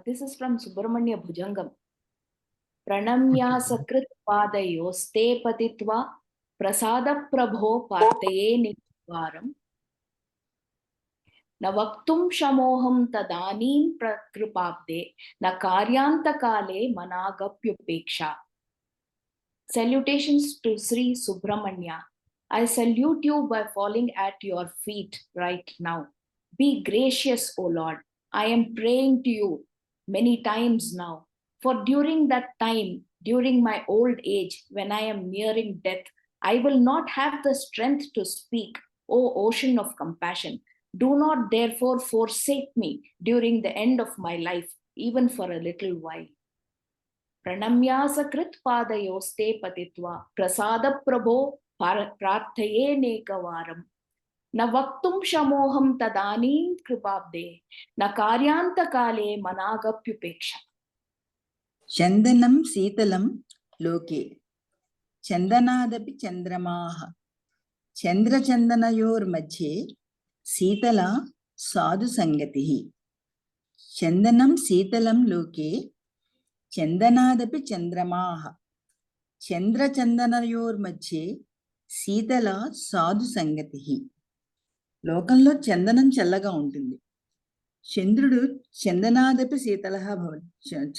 This is from Subramanya Bhujangam. Okay. Pranamyasakrit padayoste patitva prasada prabho parthaye nikvaram न वक्तुं शमोहं तदानीं प्रकृपाब्दे न कार्यान्तकाले मनागप्युपेक्षा. Salutations to Sri Subramanya. I salute you by falling at your feet right now. Be gracious, O Lord. I am praying to you many times now. For during that time, during my old age, when I am nearing death, I will not have the strength to speak, O ocean of compassion. Do not therefore forsake me during the end of my life, even for a little while. प्रणम्यासकृत् पादयोस्ते पतित्वा प्रसाद प्रभो प्रार्थयेनेकवारम् न वक्तुं शमोहं तदानीं कृपाब्दे न कार्यान्तकाले मनागप्युपेक्षा. चन्दनं शीतलं लोके चन्दनादपि चन्द्रमाः चन्द्रचन्दनयोर्मध्ये शीतला साधुसङ्गतिः. चन्दनं शीतलं लोके चन्दनादपि चन्द्रमाः చంద్రచందనయోర్మధ్యే శీతల సాధు సంగతి. లోకంలో చందనం చల్లగా ఉంటుంది, చంద్రుడు చందనాదపి శీతల భవతి,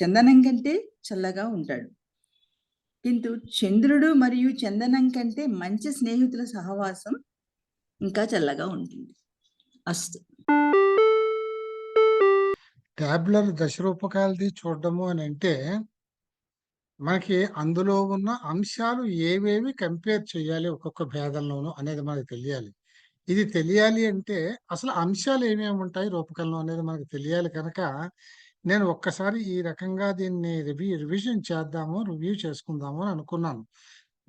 చందనం కంటే చల్లగా ఉంటాడు. కింటు చంద్రుడు మరియు చందనం కంటే మంచి స్నేహితుల సహవాసం ఇంకా చల్లగా ఉంటుంది. అస్తు. ట్యాబ్లర్ దశరూపకాలది చూడడము అని అంటే మనకి అందులో ఉన్న అంశాలు ఏవేవి కంపేర్ చేయాలి ఒక్కొక్క భేదంలోనూ అనేది మనకు తెలియాలి. ఇది తెలియాలి అంటే అసలు అంశాలు ఏమేమి ఉంటాయి రూపకంలో అనేది మనకు తెలియాలి. కనుక నేను ఒక్కసారి ఈ రకంగా దీన్ని రివిజన్ చేద్దాము, రివ్యూ చేసుకుందాము అని అనుకున్నాను.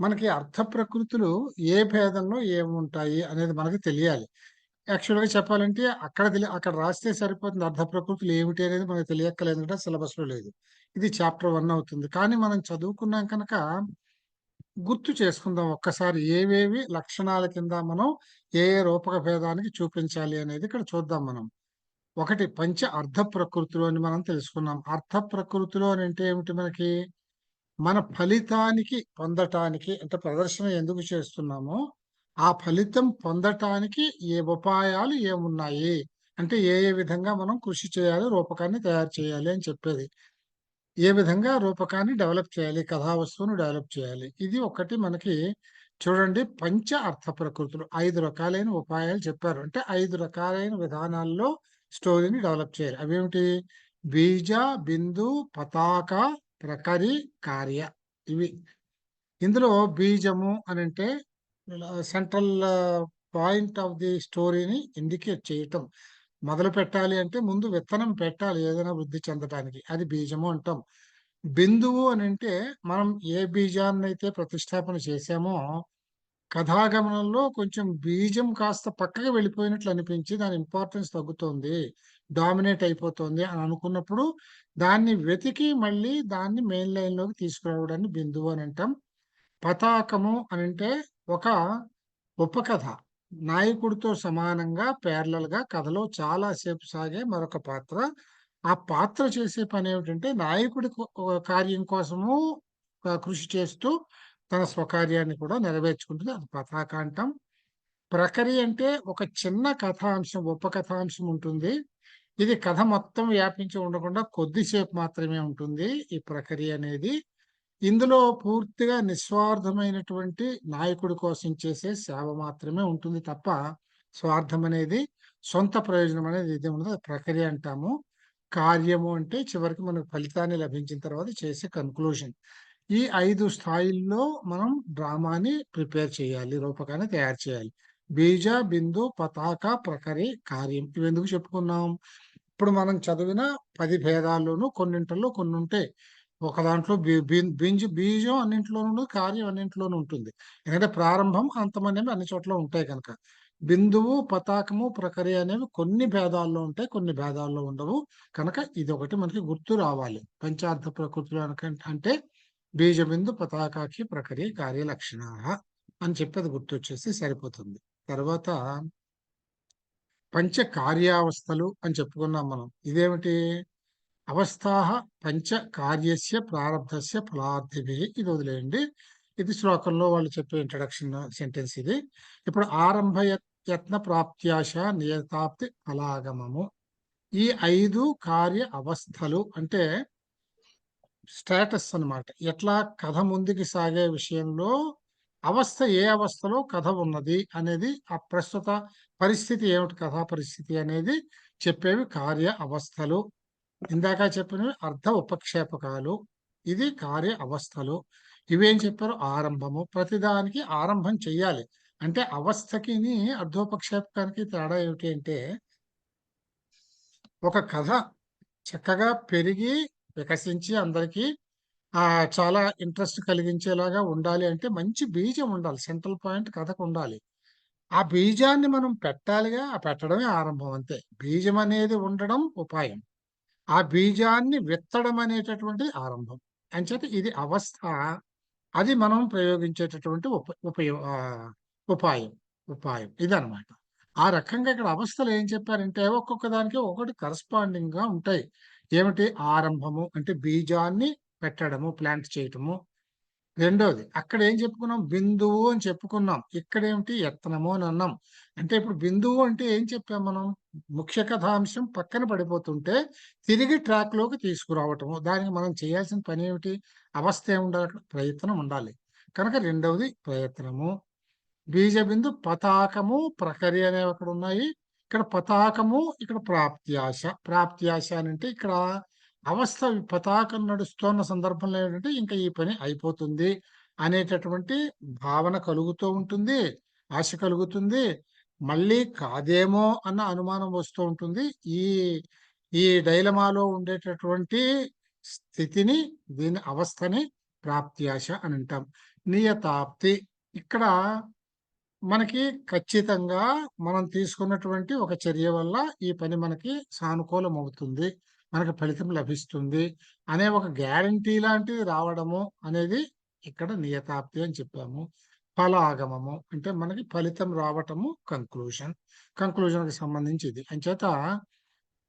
మనకి అర్థ ప్రకృతులు ఏ భేదంలో ఏముంటాయి అనేది మనకు తెలియాలి. యాక్చువల్గా చెప్పాలంటే అక్కడ రాస్తే సరిపోతుంది. అర్థ ప్రకృతులు ఏమిటి అనేది మనకు తెలియక్కలేదు అంటే సిలబస్ లో లేదు. ఇది చాప్టర్ 1 అవుతుంది. కానీ మనం చదువుకున్నాం కనుక గుర్తు చేసుకుందాం ఒక్కసారి ఏవేవి లక్షణాల కింద మనం ఏ రూపక భేదానికి చూపించాలి అనేది ఇక్కడ చూద్దాం. మనం ఒకటి పంచ అర్థ ప్రకృతులు అని మనం తెలుసుకున్నాం. అర్థ ప్రకృతులు అని అంటే ఏమిటి? మనకి మన ఫలితానికి పొందటానికి అంటే ప్రదర్శన ఎందుకు చేస్తున్నామో ఆ ఫలితం పొందటానికి ఏ ఉపాయాలు ఏమున్నాయి అంటే ఏ విధంగా మనం కృషి చేయాలి, రూపకాన్ని తయారు చేయాలి అని చెప్పేది. ఏ విధంగా రూపకాన్ని డెవలప్ చేయాలి, కథావస్తువును డెవలప్ చేయాలి. ఇది ఒకటి మనకి చూడండి. పంచ అర్థ ప్రకృతులు 5 రకాలైన ఉపాయాలు చెప్పారు. అంటే 5 రకాలైన విధానాల్లో స్టోరీని డెవలప్ చేయాలి. అవేమిటి? బీజ, బిందు, పతాక, ప్రకరి, కార్య. ఇవి ఇందులో బీజము అని అంటే సెంట్రల్ పాయింట్ ఆఫ్ ది స్టోరీని ఇండికేట్ చేయటం. మొదలు పెట్టాలి అంటే ముందు విత్తనం పెట్టాలి ఏదైనా వృద్ధి చెందడానికి, అది బీజము అంటాం. బిందువు అని అంటే మనం ఏ బీజాన్ని అయితే ప్రతిష్టాపన చేశామో కథాగమనంలో కొంచెం బీజం కాస్త పక్కకి వెళ్ళిపోయినట్లు అనిపించి దాని ఇంపార్టెన్స్ తగ్గుతోంది, డామినేట్ అయిపోతుంది అని అనుకున్నప్పుడు దాన్ని వెతికి మళ్ళీ దాన్ని మెయిన్ లైన్ లోకి తీసుకురావడాన్ని బిందువు అని అంటాం. పతాకము అని అంటే ఒక ఉపకథ, నాయకుడితో సమానంగా ప్యారలల్ గా కథలో చాలా సేపు సాగే మరొక పాత్ర. ఆ పాత్ర చేసే పని ఏమిటంటే నాయకుడి కార్యం కోసము కృషి చేస్తూ తన స్వకార్యాన్ని కూడా నెరవేర్చుకుంటుంది. అది పతాక అంటాం. ప్రకరి అంటే ఒక చిన్న కథాంశం, ఉపకథాంశం ఉంటుంది. ఇది కథ మొత్తం వ్యాపించి ఉండకుండా కొద్దిసేపు మాత్రమే ఉంటుంది ఈ ప్రకరి అనేది. ఇందులో పూర్తిగా నిస్వార్థమైనటువంటి నాయకుడి కోసం చేసే సేవ మాత్రమే ఉంటుంది తప్ప స్వార్థం అనేది, సొంత ప్రయోజనం అనేది ఇది ఉండదు. ప్రక్రియ అంటాము. కార్యము అంటే చివరికి మనకు ఫలితాన్ని లభించిన తర్వాత చేసే కన్క్లూజన్. ఈ 5 స్థాయిల్లో మనం డ్రామాని ప్రిపేర్ చేయాలి, రూపకాన్ని తయారు చేయాలి. బీజ, బిందు, పతాక, ప్రకరి, కార్యం. ఇవి ఎందుకు చెప్పుకున్నాం? ఇప్పుడు మనం చదివిన 10 భేదాల్లోనూ కొన్నింటిలో కొన్ని ఉంటాయి. ఒక దాంట్లో బీజం అన్నింటిలోనూ, కార్యం అన్నింటిలోనూ ఉంటుంది. ఎందుకంటే ప్రారంభం అంతం అనేవి అన్ని చోట్ల ఉంటాయి కనుక. బిందువు, పతాకము, ప్రక్రియ అనేవి కొన్ని భేదాల్లో ఉంటాయి, కొన్ని భేదాల్లో ఉండవు. కనుక ఇది ఒకటి మనకి గుర్తు రావాలి. పంచార్థ ప్రకృతులు అంటే బీజ, బిందు, పతాకాకి, ప్రక్రియ, కార్య లక్షణ అని చెప్పేది గుర్తొచ్చేసి సరిపోతుంది. తర్వాత పంచ కార్యావస్థలు అని చెప్పుకున్నాం మనం. ఇదేమిటి? అవస్థాః పంచ కార్యస్య ప్రారబ్ధస్య ఫలార్థిభిః. ఇది వదిలేయండి. ఇది శ్లోకంలో వాళ్ళు చెప్పే ఇంట్రడక్షన్ సెంటెన్స్ ఇది. ఇప్పుడు ఆరంభ యత్న ప్రాప్త్యాశ నియతాప్తి ఫలాగమము. ఈ 5 కార్య అవస్థలు అంటే స్టేటస్ అన్నమాట. ఎట్లా కథ ముందుకు సాగే విషయంలో అవస్థ ఏ అవస్థలో కథ ఉన్నది అనేది, ఆ ప్రస్తుత పరిస్థితి ఏమిటి, కథా పరిస్థితి అనేది చెప్పేవి కార్య అవస్థలు. ఇందాక చెప్పినవి అర్ధ ఉపక్షేపకాలు, ఇది కార్య అవస్థలు. ఇవేం చెప్పారు? ఆరంభము. ప్రతిదానికి ఆరంభం చెయ్యాలి. అంటే అవస్థకి అర్ధోపక్షేపకానికి తేడా ఏమిటి అంటే, ఒక కథ చక్కగా పెరిగి వికసించి అందరికీ చాలా ఇంట్రెస్ట్ కలిగించేలాగా ఉండాలి అంటే మంచి బీజం ఉండాలి. సెంట్రల్ పాయింట్ కథకు ఉండాలి. ఆ బీజాన్ని మనం పెట్టాలిగా. ఆ పెట్టడమే ఆరంభం అంతే. బీజం అనేది ఉండడం ఉపాయం, ఆ బీజాన్ని విత్తడం అనేటటువంటి ఆరంభం. అంచేత ఇది అవస్థ, అది మనం ప్రయోగించేటటువంటి ఉపాయం ఉపాయం ఇదనమాట. ఆ రకంగా ఇక్కడ అవస్థలు ఏం చెప్పారంటే ఒక్కొక్క దానికి ఒకటి కరస్పాండింగ్ గా ఉంటాయి. ఏమిటి? ఆరంభము అంటే బీజాన్ని పెట్టడము, ప్లాంట్ చేయటము. రెండోది అక్కడ ఏం చెప్పుకున్నాం? బిందువు అని చెప్పుకున్నాం. ఇక్కడ ఏమిటి? యత్నము అని అన్నాం. అంటే ఇప్పుడు బిందువు అంటే ఏం చెప్పాం మనం? ముఖ్య కథాంశం పక్కన పడిపోతుంటే తిరిగి ట్రాక్ లోకి తీసుకురావటము. దానికి మనం చేయాల్సిన పని ఏమిటి? అవస్థ ఏముండాలి? అక్కడ ప్రయత్నం ఉండాలి. కనుక రెండవది ప్రయత్నము. బీజ బిందు, పతాకము, ప్రకరి అనేవి అక్కడ ఉన్నాయి. ఇక్కడ పతాకము, ఇక్కడ ప్రాప్త్యాశ. ప్రాప్త్యాశ అంటే ఇక్కడ అవస్థ పతాకం నడుస్తున్న సందర్భంలో ఏంటంటే ఇంకా ఈ పని అయిపోతుంది అనేటటువంటి భావన కలుగుతూ ఉంటుంది, ఆశ కలుగుతుంది. మళ్ళీ కాదేమో అన్న అనుమానం వస్తూ ఉంటుంది. ఈ ఈ డైలమాలో ఉండేటటువంటి స్థితిని, దీని అవస్థని ప్రాప్త్యాశ అని అంటాం. నియతాప్తి, ఇక్కడ మనకి ఖచ్చితంగా మనం తీసుకున్నటువంటి ఒక చర్య వల్ల ఈ పని మనకి సానుకూలం అవుతుంది, మనకి ఫలితం లభిస్తుంది అనే ఒక గ్యారంటీ లాంటిది రావడము అనేది ఇక్కడ నియతాప్తి అని చెప్పాము. ఫలాగమము అంటే మనకి ఫలితం రావటము, కంక్లూజన్కి సంబంధించి ఇది. అంచేత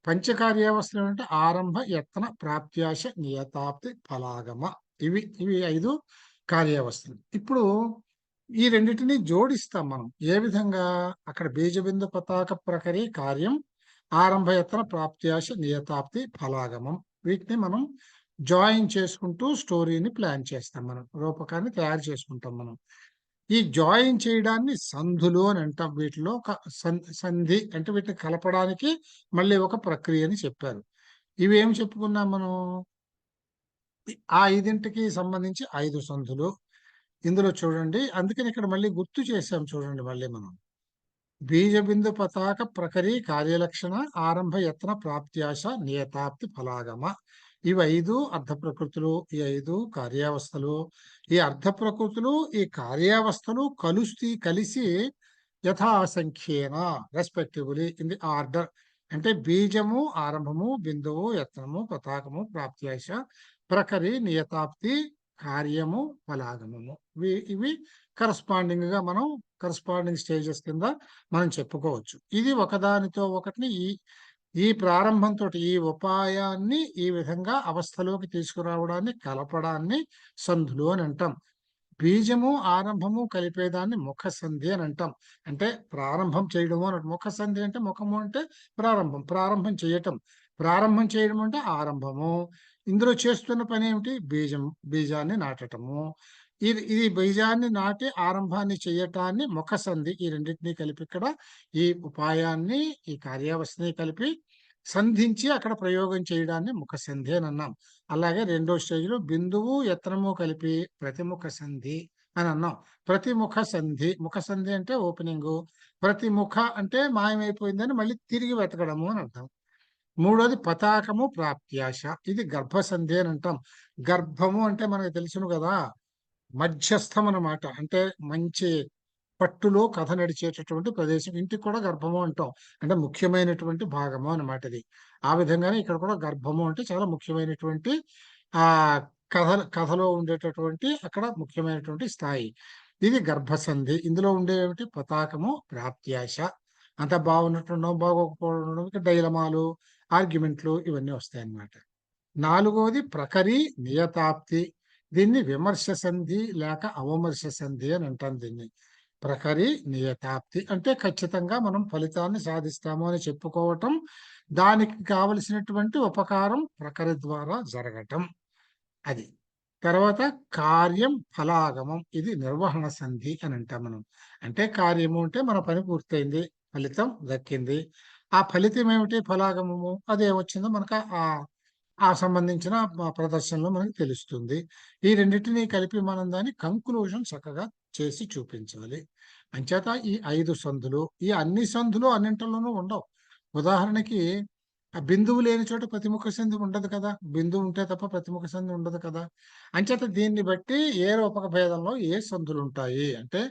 పంచకార్యావస్థలు అంటే ఆరంభ, యత్న, ప్రాప్త్యాశ, నియతాప్తి, ఫలాగమ. ఇవి 5 కార్యావస్థలు. ఇప్పుడు ఈ రెండింటిని జోడిస్తాం మనం. ఏ విధంగా? అక్కడ బీజబిందు పతాక ప్రకరి కార్యం, ఆరంభ, యత్న, ప్రాప్త్యాశ, నియతాప్తి, ఫలాగమం. వీటిని మనం జాయిన్ చేసుకుంటూ స్టోరీని ప్లాన్ చేస్తాం, మనం రూపకాన్ని తయారు చేసుకుంటాం మనం. ఈ జాయిన్ చేయడాన్ని సంధులు అని అంటాం. వీటిలో సంధి అంటే వీటిని కలపడానికి మళ్ళీ ఒక ప్రక్రియని చెప్పారు. ఇవి ఏం చెప్పుకున్నాం మనం? ఆ 5ంటికి సంబంధించి 5 సంధులు ఇందులో చూడండి. అందుకని ఇక్కడ మళ్ళీ గుర్తు చేసాం చూడండి. మళ్ళీ మనం బీజబిందు పతాక ప్రకరి కార్యలక్షణ, ఆరంభ, యత్న, ప్రాప్త్యాశ, నియతాప్తి, ఫలాగమ. ఇవి 5 అర్ధ ప్రకృతులు, ఈ 5 కార్యావస్థలు. ఈ అర్ధ ప్రకృతులు, ఈ కార్యావస్థలు కలిసి యథాసంఖ్యేన రెస్పెక్టివ్లీ ఇన్ ది ఆర్డర్. అంటే బీజము, ఆరంభము, బిందువు, యత్నము, పతాకము, ప్రాప్త్యాశ, ప్రకరి, నియతాప్తి, కార్యము, ఫలాగమము. ఇవి కరస్పాండింగ్ గా మనం కరస్పాండింగ్ స్టేజెస్ కింద మనం చెప్పుకోవచ్చు. ఇది ఒకదానితో ఒకటిని ఈ ప్రారంభంతో ఈ ఉపాయాన్ని ఈ విధంగా అవస్థలోకి తీసుకురావడాన్ని, కలపడాన్ని సంధులు అని అంటాం. బీజము, ఆరంభము కలిపేదాన్ని ముఖ సంధి అని అంటాం. అంటే ప్రారంభం చేయడము అన్నట్టు. ముఖ సంధి అంటే ముఖము అంటే ప్రారంభం చేయడం అంటే ఆరంభము. ఇందులో చేస్తున్న పని ఏమిటి? బీజాన్ని నాటటము. ఇది బీజాన్ని నాటి ఆరంభాన్ని చేయటాన్ని ముఖ సంధి. ఈ రెండింటినీ కలిపి ఇక్కడ ఈ ఉపాయాన్ని, ఈ కార్యావస్థని కలిపి సంధించి అక్కడ ప్రయోగం చేయడాన్ని ముఖ సంధి అని అన్నాం. అలాగే రెండో స్టేజ్లో బిందువు, యత్నము కలిపి ప్రతిముఖ సంధి అని అన్నాం. ప్రతిముఖ సంధి, ముఖ సంధి అంటే ఓపెనింగ్, ప్రతిముఖ అంటే మాయమైపోయిందని మళ్ళీ తిరిగి వెతకడము అని అర్థం. మూడోది పతాకము, ప్రాప్త్యాశ. ఇది గర్భసంధి అని అంటాం. గర్భము అంటే మనకు తెలుసును కదా, మధ్యస్థం అన్నమాట. అంటే మంచి పట్టులో కథ నడిచేటటువంటి ప్రదేశం. ఇంటికి కూడా గర్భము అంటాం, అంటే ముఖ్యమైనటువంటి భాగము అన్నమాట ఇది. ఆ విధంగానే ఇక్కడ కూడా గర్భము అంటే చాలా ముఖ్యమైనటువంటి ఆ కథలో ఉండేటటువంటి అక్కడ ముఖ్యమైనటువంటి స్థాయి. ఇది గర్భసంధి. ఇందులో ఉండేవి పతాకము, ప్రాప్త్యాశ. అంత బాగున్నట్టు బాగోకపోవడం, డైలమాలు, ఆర్గ్యుమెంట్లు ఇవన్నీ వస్తాయి అన్నమాట. నాలుగోది ప్రకరి నియతాప్తి. దీన్ని విమర్శ సంధి లేక అవమర్శ సంధి అని అంటాం. దీన్ని ప్రకరి నియతాప్తి అంటే ఖచ్చితంగా మనం ఫలితాన్ని సాధిస్తాము అని చెప్పుకోవటం, దానికి కావలసినటువంటి ఉపకారం ప్రకరి ద్వారా జరగటం. అది తర్వాత కార్యం ఫలాగమం, ఇది నిర్వహణ సంధి అని అంటాం మనం. అంటే కార్యము అంటే మన పని పూర్తయింది, ఫలితం దక్కింది. ఆ ఫలితం ఏమిటి, ఫలాగమము, అదే వచ్చిందో మనకు ఆ సంబంధించిన ప్రదర్శనలో మనకు తెలుస్తుంది. ఈ రెండింటినీ కలిపి మనం దాని కంక్లూజన్ చక్కగా చేసి చూపించాలి. అంచేత ఈ 5 సంధులు, ఈ అన్ని సంధులు అన్నింటిలోనూ ఉండవు. ఉదాహరణకి ఆ బిందువు లేని చోట ప్రతిముఖ సంధి ఉండదు కదా, బిందువు ఉంటే తప్ప ప్రతిముఖ సంధి ఉండదు కదా. అంచేత దీన్ని బట్టి ఏ రూపక భేదంలో ఏ సంధులు ఉంటాయి అంటే,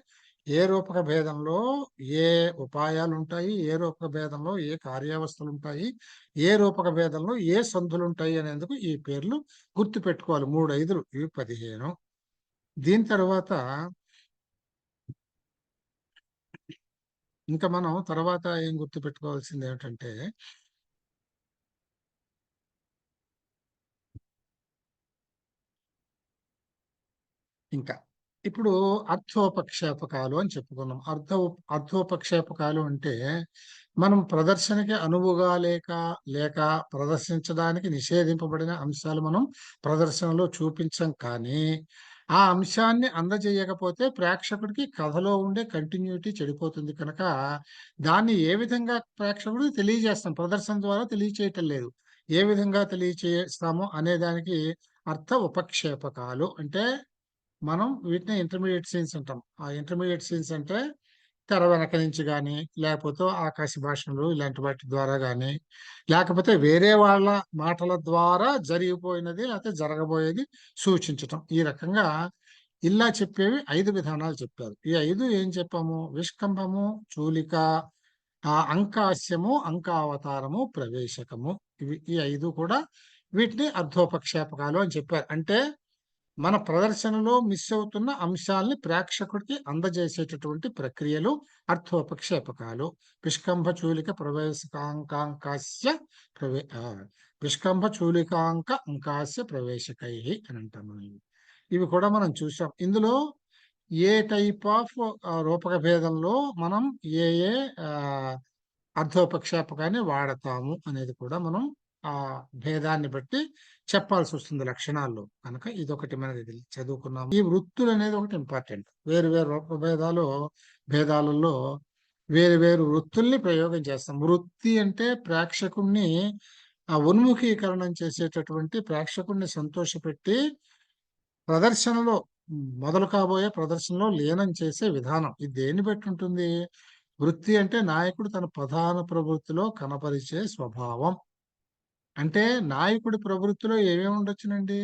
ఏ రూపక భేదంలో ఏ ఉపాయాలు ఉంటాయి, ఏ రూపక భేదంలో ఏ కార్యావస్థలు ఉంటాయి, ఏ రూపక భేదంలో ఏ సంధులు ఉంటాయి అనేందుకు ఈ పేర్లు గుర్తు పెట్టుకోవాలి. 3 5 ఇవి 15. దీని తర్వాత ఇంకా మనం తర్వాత ఏం గుర్తు పెట్టుకోవాల్సింది ఏమిటంటే, ఇంకా ఇప్పుడు అర్థోపక్షేపకాలు అని చెప్పుకున్నాం. అర్థోపక్షేపకాలు అంటే మనం ప్రదర్శనకి అనువుగా లేక ప్రదర్శించడానికి నిషేధింపబడిన అంశాలు మనం ప్రదర్శనలో చూపించం. కానీ ఆ అంశాన్ని అందజేయకపోతే ప్రేక్షకుడికి కథలో ఉండే కంటిన్యూటీ చెడిపోతుంది కనుక దాన్ని ఏ విధంగా ప్రేక్షకుడికి తెలియజేస్తాం, ప్రదర్శన ద్వారా తెలియచేయటం లేదు, ఏ విధంగా తెలియచేస్తామో అనే దానికి అర్థ ఉపక్షేపకాలు అంటే మనం వీటిని ఇంటర్మీడియట్ సీన్స్ అంటాం. ఆ ఇంటర్మీడియట్ సీన్స్ అంటే తెర వెనక నుంచి కానీ, లేకపోతే ఆకాశ భాషలు ఇలాంటి వాటి ద్వారా కానీ, లేకపోతే వేరే వాళ్ళ మాటల ద్వారా జరిగిపోయినది లేకపోతే జరగబోయేది సూచించటం. ఈ రకంగా ఇలా చెప్పేవి 5 విధానాలు చెప్పారు. ఈ 5 ఏం చెప్పాము, విష్కంభము, చూలిక, అంకాస్యము, అంకావతారము, ప్రవేశకము. ఈ 5 కూడా వీటిని అర్థోపక్షేపకాలు అని చెప్పారు. అంటే మన ప్రదర్శనలో మిస్ అవుతున్న అంశాలని ప్రేక్షకుడికి అందజేసేటటువంటి ప్రక్రియలు అర్థోపక్షేపకాలు. విష్కంభ చూలిక ప్రవేశకాంకాంకాస్య విష్కంభ చూలికాంక అంకాస్య ప్రవేశకై అని అంటాం. ఇవి కూడా మనం చూసాం. ఇందులో ఏ టైప్ ఆఫ్ రూపక భేదంలో మనం ఏ అర్థోపక్షేపకాన్ని వాడతాము అనేది కూడా మనం ఆ భేదాన్ని బట్టి చెప్పాల్సి వస్తుంది లక్షణాల్లో. కనుక ఇదొకటి మనకి చదువుకున్నాము. ఈ వృత్తులు అనేది ఒకటి ఇంపార్టెంట్. వేరు వేరు రూప భేదాలలో వేరు వేరు వృత్తుల్ని ప్రయోగం చేస్తాం. వృత్తి అంటే ప్రేక్షకుణ్ణి ఉన్ముఖీకరణం చేసేటటువంటి, ప్రేక్షకుణ్ణి సంతోషపెట్టి ప్రదర్శనలో మొదలు కాబోయే ప్రదర్శనలో లీనం చేసే విధానం. ఇది దేన్ని బట్టి ఉంటుంది, వృత్తి అంటే నాయకుడు తన ప్రధాన ప్రవృత్తిలో కనపరిచే స్వభావం. అంటే నాయకుడి ప్రవృత్తిలో ఏమేమి ఉండొచ్చునండి,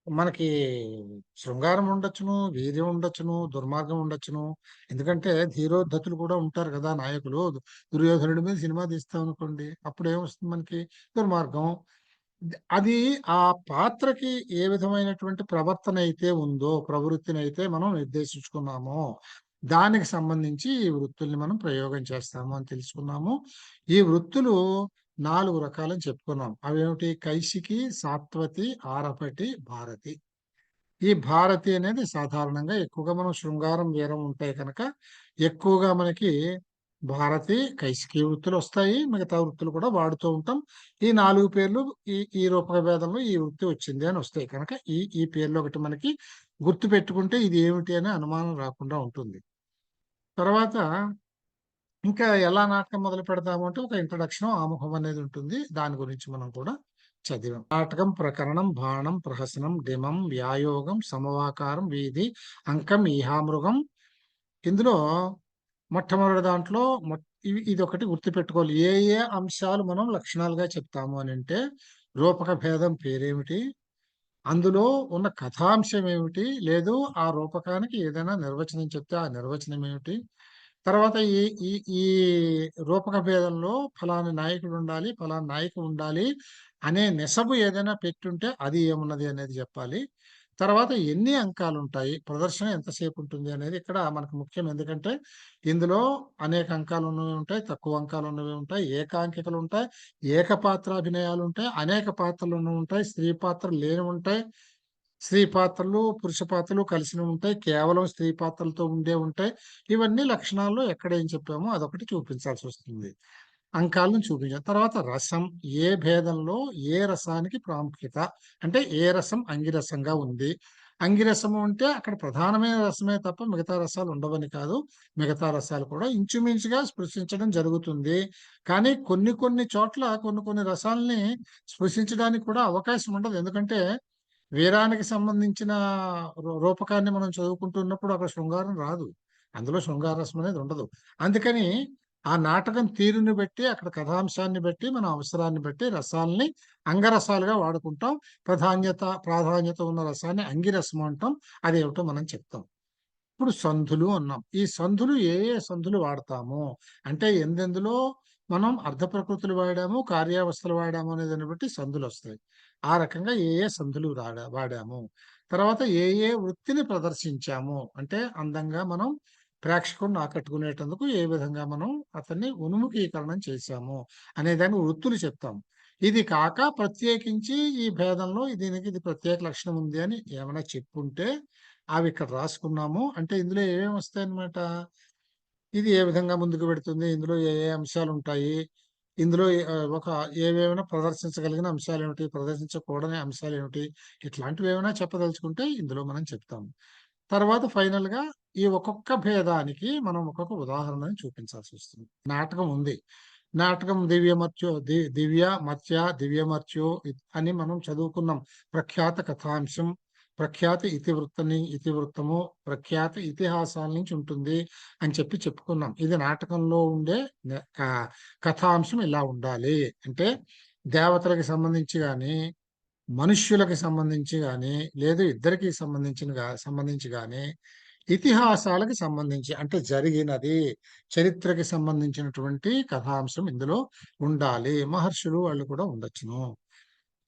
మనకి శృంగారం ఉండొచ్చును, వీర్యం ఉండొచ్చును, దుర్మార్గం ఉండొచ్చును. ఎందుకంటే ధీరోద్ధతులు కూడా ఉంటారు కదా నాయకులు. దుర్యోధనుడి మీద సినిమా తీస్తాం అనుకోండి, అప్పుడు ఏమొస్తుంది మనకి, దుర్మార్గం. అది ఆ పాత్రకి ఏ విధమైనటువంటి ప్రవర్తన అయితే ఉందో, ప్రవృత్తిని అయితే మనం నిర్దేశించుకున్నామో దానికి సంబంధించి ఈ వృత్తుల్ని మనం ప్రయోగం చేస్తాము అని తెలుసుకున్నాము. ఈ వృత్తులు 4 రకాలని చెప్పుకున్నాం. అవేమిటి, కైశికి, సాత్వతి, ఆరపటి, భారతి. ఈ భారతి అనేది సాధారణంగా ఎక్కువగా మనం శృంగారం, వీరం ఉంటాయి కనుక ఎక్కువగా మనకి భారతి, కైశికీ వృత్తులు వస్తాయి. మిగతా వృత్తులు కూడా వాడుతూ ఉంటాం. ఈ 4 పేర్లు ఈ రూపక భేదంలో ఈ వృత్తి వచ్చింది అని వస్తాయి కనుక ఈ పేర్లు ఒకటి మనకి గుర్తు పెట్టుకుంటే ఇది ఏమిటి అనే అనుమానం రాకుండా ఉంటుంది. తర్వాత ఇంకా ఎలా నాటకం మొదలు పెడతాము అంటే ఒక ఇంట్రడక్షన్, ఆముఖం అనేది ఉంటుంది. దాని గురించి మనం కూడా చదివాం. నాటకం, ప్రకరణం, బాణం, ప్రహసనం, డిమం, వ్యాయోగం, సమవాకారం, వీధి, అంకం, ఈహామృగం. ఇందులో మొట్టమొదటి దాంట్లో ఇది ఒకటి గుర్తుపెట్టుకోవాలి. ఏ ఏ అంశాలు మనం లక్షణాలుగా చెప్తాము అని అంటే, రూపక భేదం పేరేమిటి, అందులో ఉన్న కథాంశం ఏమిటి, లేదు ఆ రూపకానికి ఏదైనా నిర్వచనం చెప్తే ఆ నిర్వచనం ఏమిటి, తర్వాత ఈ ఈ ఈ రూపక భేదంలో ఫలాని నాయకుడు ఉండాలి, ఫలాని నాయకు ఉండాలి అనే నెసబు ఏదైనా పెట్టుంటే అది ఏమున్నది అనేది చెప్పాలి. తర్వాత ఎన్ని అంకాలు ఉంటాయి, ప్రదర్శన ఎంతసేపు ఉంటుంది అనేది ఇక్కడ మనకు ముఖ్యం. ఎందుకంటే ఇందులో అనేక అంకాలు ఉన్నవి ఉంటాయి, తక్కువ అంకాలు ఉన్నవి ఉంటాయి, ఏకాంకికలు ఉంటాయి, ఏకపాత్రాభినయాలు ఉంటాయి, అనేక పాత్రలు ఉన్నవి ఉంటాయి, స్త్రీ పాత్రలు లేని ఉంటాయి, స్త్రీ పాత్రలు పురుష పాత్రలు కలిసినవి ఉంటాయి, కేవలం స్త్రీ పాత్రలతో ఉండే ఉంటాయి. ఇవన్నీ లక్షణాల్లో ఎక్కడ ఏం చెప్పామో అదొకటి చూపించాల్సి వస్తుంది. అంకాలను చూపించాం. తర్వాత రసం, ఏ భేదంలో ఏ రసానికి ప్రాముఖ్యత, అంటే ఏ రసం అంగిరసంగా ఉంది. అంగిరసము అంటే అక్కడ ప్రధానమైన రసమే తప్ప మిగతా రసాలు ఉండవని కాదు. మిగతా రసాలు కూడా ఇంచుమించుగా స్పృశించడం జరుగుతుంది. కానీ కొన్ని కొన్ని చోట్ల కొన్ని కొన్ని రసాలని స్పృశించడానికి కూడా అవకాశం ఉండదు. ఎందుకంటే వీరానికి సంబంధించిన రూపకాన్ని మనం చదువుకుంటున్నప్పుడు అక్కడ శృంగారం రాదు. అందులో శృంగార రసం అనేది ఉండదు. అందుకని ఆ నాటకం తీరుని బట్టి, అక్కడ కథాంశాన్ని బట్టి, మన అవసరాన్ని బట్టి రసాల్ని అంగరసాలుగా వాడుకుంటాం. ప్రాధాన్యత ఉన్న రసాన్ని అంగిరసం అంటాం. అదేమిటో మనం చెప్తాం. ఇప్పుడు సంధులు అన్నాం. ఈ సంధులు ఏ ఏ సంధులు వాడతాము అంటే ఎందెందులో మనం అర్ధ ప్రకృతులు వాడాము, కార్యావస్థలు వాడాము అనే దాన్ని బట్టి సంధులు వస్తాయి. ఆ రకంగా ఏ ఏ సంధులు వాడాము, తర్వాత ఏ ఏ వృత్తిని ప్రదర్శించాము, అంటే అందంగా మనం ప్రేక్షకుడిని ఆకట్టుకునేటందుకు ఏ విధంగా మనం అతన్ని ఉన్ముఖీకరణం చేశాము అనే దాన్ని వృత్తులు చెప్తాము. ఇది కాక ప్రత్యేకించి ఈ భేదంలో దీనికి ఇది ప్రత్యేక లక్షణం ఉంది అని ఏమైనా చెప్పుంటే అవి ఇక్కడ రాసుకున్నాము. అంటే ఇందులో ఏమేమి వస్తాయి అన్నమాట. ఇది ఏ విధంగా ముందుకు పెడుతుంది, ఇందులో ఏ ఏ అంశాలు ఉంటాయి, ఇందులో ఒక ఏవేమైనా ప్రదర్శించగలిగిన అంశాలు ఏమిటి, ప్రదర్శించకూడని అంశాలు ఏమిటి, ఇట్లాంటివి ఏమైనా చెప్పదలుచుకుంటే ఇందులో మనం చెప్తాము. తర్వాత ఫైనల్ గా ఈ ఒక్కొక్క భేదానికి మనం ఒక్కొక్క ఉదాహరణని చూపించాల్సి వస్తుంది. నాటకం ఉంది. నాటకం దివ్య మత్స్య దివ్యమర్త్యో అని మనం చదువుకున్నాం. ప్రఖ్యాత కథాంశం, ప్రఖ్యాత ఇతివృత్తము, ప్రఖ్యాత ఇతిహాసాల నుంచి ఉంటుంది అని చెప్పుకున్నాం. ఇది నాటకంలో ఉండే కథాంశం ఇలా ఉండాలి అంటే దేవతలకు సంబంధించి కానీ, మనుష్యులకు సంబంధించి కానీ, లేదు ఇద్దరికి సంబంధించి కానీ, ఇతిహాసాలకు సంబంధించి అంటే జరిగినది, చరిత్రకి సంబంధించినటువంటి కథాంశం ఇందులో ఉండాలి. మహర్షులు వాళ్ళు కూడా ఉండొచ్చును.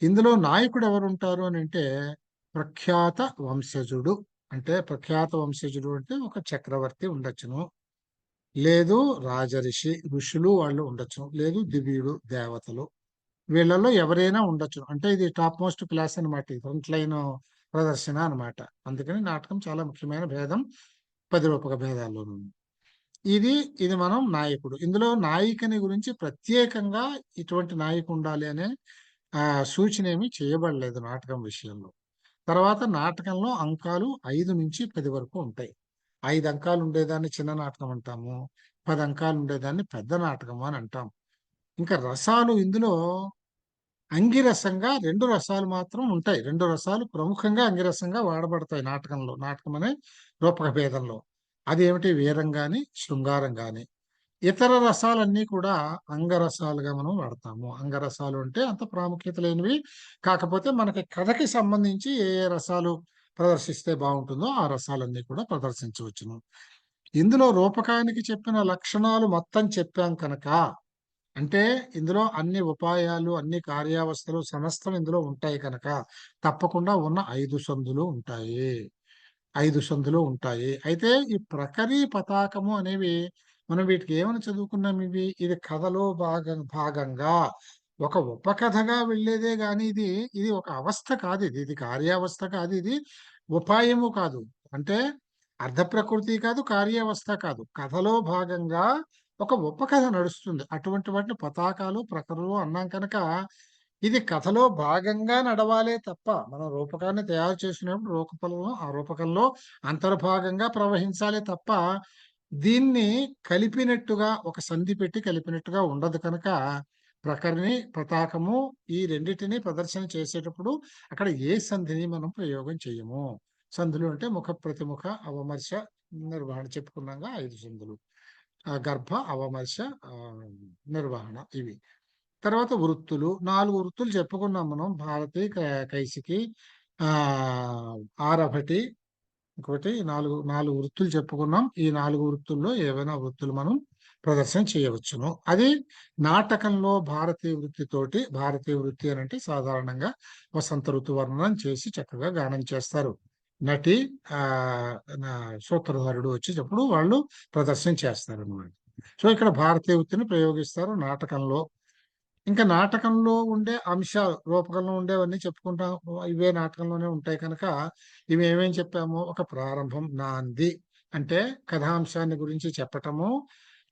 ఇందులో నాయకుడు ఎవరు ఉంటారు అని అంటే ప్రఖ్యాత వంశజుడు. అంటే ప్రఖ్యాత వంశజుడు అంటే ఒక చక్రవర్తి ఉండొచ్చును, లేదు ఋషులు వాళ్ళు ఉండొచ్చును, లేదు దివ్యుడు దేవతలు, వీళ్ళలో ఎవరైనా ఉండొచ్చు. అంటే ఇది టాప్ మోస్ట్ క్లాస్ అనమాట, ఫ్రంట్ లైన్ ప్రదర్శన అనమాట. అందుకని నాటకం చాలా ముఖ్యమైన భేదం 10 రూపక భేదాల్లోనూ. ఇది మనం నాయకుడు. ఇందులో నాయికని గురించి ప్రత్యేకంగా ఇటువంటి నాయకు ఉండాలి అనే సూచన ఏమీ చేయబడలేదు నాటకం విషయంలో. తర్వాత నాటకంలో అంకాలు 5 నుంచి 10 వరకు ఉంటాయి. 5 అంకాలు ఉండేదాన్ని చిన్న నాటకం అంటాము, 10 అంకాలు ఉండేదాన్ని పెద్ద నాటకం అని అంటాం. ఇంకా రసాలు ఇందులో అంగిరసంగా 2 రసాలు మాత్రం ఉంటాయి. 2 రసాలు ప్రముఖంగా అంగిరసంగా వాడబడతాయి నాటకంలో, నాటకం అనే రూపక భేదంలో. అదేమిటి, వీరం గాని శృంగారం గాని. ఇతర రసాలన్నీ కూడా అంగరసాలుగా మనం వాడతాము. అంగరసాలు అంటే అంత ప్రాముఖ్యత లేనివి, కాకపోతే మనకి కథకి సంబంధించి ఏ ఏ రసాలు ప్రదర్శిస్తే బాగుంటుందో ఆ రసాలన్నీ కూడా ప్రదర్శించవచ్చును. ఇందులో రూపకానికి చెప్పిన లక్షణాలు మొత్తం చెప్పాం కనుక, అంటే ఇందులో అన్ని ఉపాయాలు, అన్ని కార్యావస్థలు సమస్తం ఇందులో ఉంటాయి కనుక తప్పకుండా ఉన్న 5 సంధులు ఉంటాయి. 5 సంధులు ఉంటాయి. అయితే ఈ ప్రకరీ పతాకము అనేవి మనం వీటికి ఏమని చదువుకున్నాం, ఇది కథలో భాగంగా ఒక ఉపకథగా వెళ్ళేదే గాని ఇది ఒక అవస్థ కాదు, ఇది కార్యావస్థ కాదు, ఇది ఉపాయము కాదు. అంటే అర్ధ ప్రకృతి కాదు, కార్యావస్థ కాదు, కథలో భాగంగా ఒక ఉపకథ నడుస్తుంది. అటువంటి వాటిని పతాకాలు ప్రకరులు అన్నాం కనుక ఇది కథలో భాగంగా నడవాలే తప్ప, మనం రూపకాన్ని తయారు చేసినప్పుడు ఆ రూపకంలో అంతర్భాగంగా ప్రవహించాలే తప్ప దీన్ని కలిపినట్టుగా ఒక సంధి పెట్టి కలిపినట్టుగా ఉండదు. కనుక ప్రకరణి పతాకము ఈ రెండింటిని ప్రదర్శన చేసేటప్పుడు అక్కడ ఏ సంధిని మనం ప్రయోగం చేయము. సంధులు అంటే ముఖ ప్రతిముఖ అవమర్శ నిర్వహణ చెప్పుకున్నాగా 5 సంధులు, గర్భ అవమర్శ నిర్వహణ ఇవి. తర్వాత వృత్తులు 4 వృత్తులు చెప్పుకున్నాం మనం. భారతి, కైసికి, ఆరభటి, ఇంకోటి 4 వృత్తులు చెప్పుకున్నాం. ఈ 4 వృత్తుల్లో ఏవైనా వృత్తులు మనం ప్రదర్శన చేయవచ్చును. అది నాటకంలో భారతీయ వృత్తితోటి, భారతీయ వృత్తి అని అంటే సాధారణంగా వసంత ఋతు వర్ణనం చేసి చక్కగా గానం చేస్తారు. నటి ఆ సూత్రధారుడు వచ్చేటప్పుడు వాళ్ళు ప్రదర్శన చేస్తారు అన్నమాట. సో ఇక్కడ భారతీయ వృత్తిని ప్రయోగిస్తారు నాటకంలో. ఇంకా నాటకంలో ఉండే అంశాలు, రూపకంలో ఉండేవన్నీ చెప్పుకుంటాం. ఇవే నాటకంలోనే ఉంటాయి కనుక ఇవి ఏమేం చెప్పాము, ఒక ప్రారంభం నాంది అంటే కథాంశాన్ని గురించి చెప్పటము,